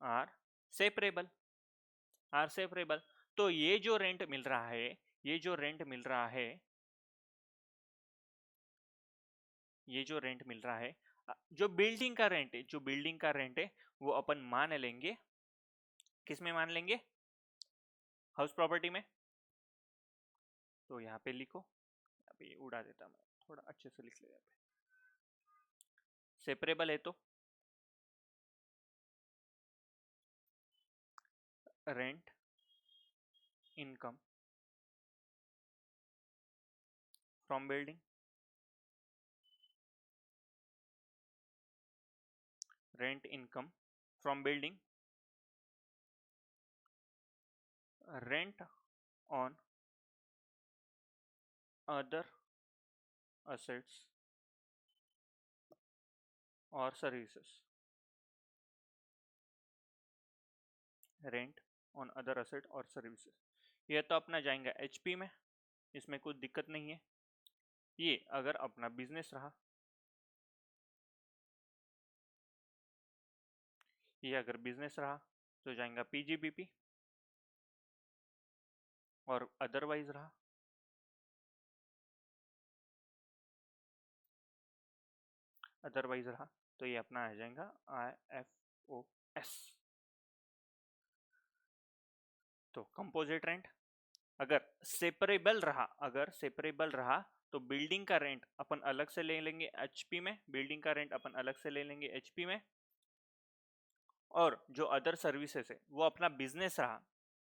are separable, are separable, तो ये जो रेंट मिल रहा है, ये जो रेंट मिल रहा है, ये जो रेंट मिल रहा है, जो बिल्डिंग का रेंट है, जो बिल्डिंग का रेंट है, वो अपन मान लेंगे, किस में मान लेंगे, हाउस प्रॉपर्टी में। तो यहाँ पे लिखो, यहाँ पे उड़ा देता मैं, थोड़ा अच्छे से लिख ले, यहाँ पे सेपरेबल है तो rent income from building, rent income from building, rent on other assets और services, rent on other asset और सर्विसेज, ये तो अपना जाएगा एचपी में, इसमें कोई दिक्कत नहीं है। ये अगर अपना बिजनेस रहा, ये अगर बिजनेस रहा तो जाएगा पीजीबीपी, और अदरवाइज रहा तो ये अपना आ जाएगा आईएफओएस। तो कंपोजिट रेंट अगर सेपरेबल रहा, अगर सेपरेबल रहा तो बिल्डिंग का रेंट अपन अलग से ले लेंगे एचपी में, बिल्डिंग का रेंट अपन अलग से ले लेंगे एचपी में, और जो अदर सर्विसेज है वो अपना बिजनेस रहा,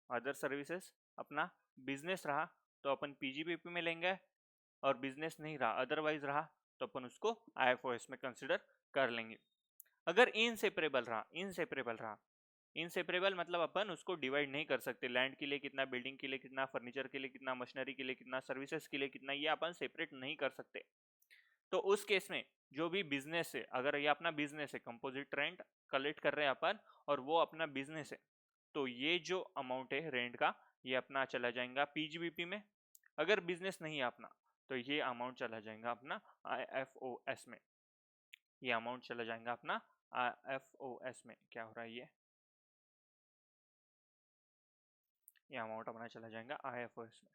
अदर सर्विसेज अपना बिजनेस रहा तो अपन पीजीबीपी में लेंगे, और बिजनेस नहीं रहा अदरवाइज रहा तो अपन उसको आईएफओएस में कंसिडर कर लेंगे। अगर इनसेपरेबल रहा, इनसेपरेबल मतलब अपन उसको डिवाइड नहीं कर सकते, लैंड के लिए कितना, बिल्डिंग के लिए कितना, फर्नीचर के लिए कितना, मशीनरी के लिए कितना, सर्विसेज के लिए कितना, ये अपन सेपरेट नहीं कर सकते। तो उस केस में जो भी बिजनेस है, अगर ये अपना बिजनेस है, कंपोजिट रेंट कलेक्ट कर रहे हैं अपन और वो अपना बिजनेस है, तो ये जो अमाउंट है रेंट का, ये अपना चला जाएगा पीजीबीपी में, अगर बिजनेस नहीं है अपना तो ये अमाउंट चला जाएगा अपना IFOS में, ये अमाउंट चला जाएगा अपना IFOS में। क्या हो रहा है ये अमाउंट अपना चला जाएगा IFOS में।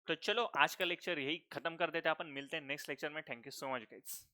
तो चलो आज का लेक्चर यही खत्म कर देते हैं अपन, मिलते हैं नेक्स्ट लेक्चर में। Thank you so much guys.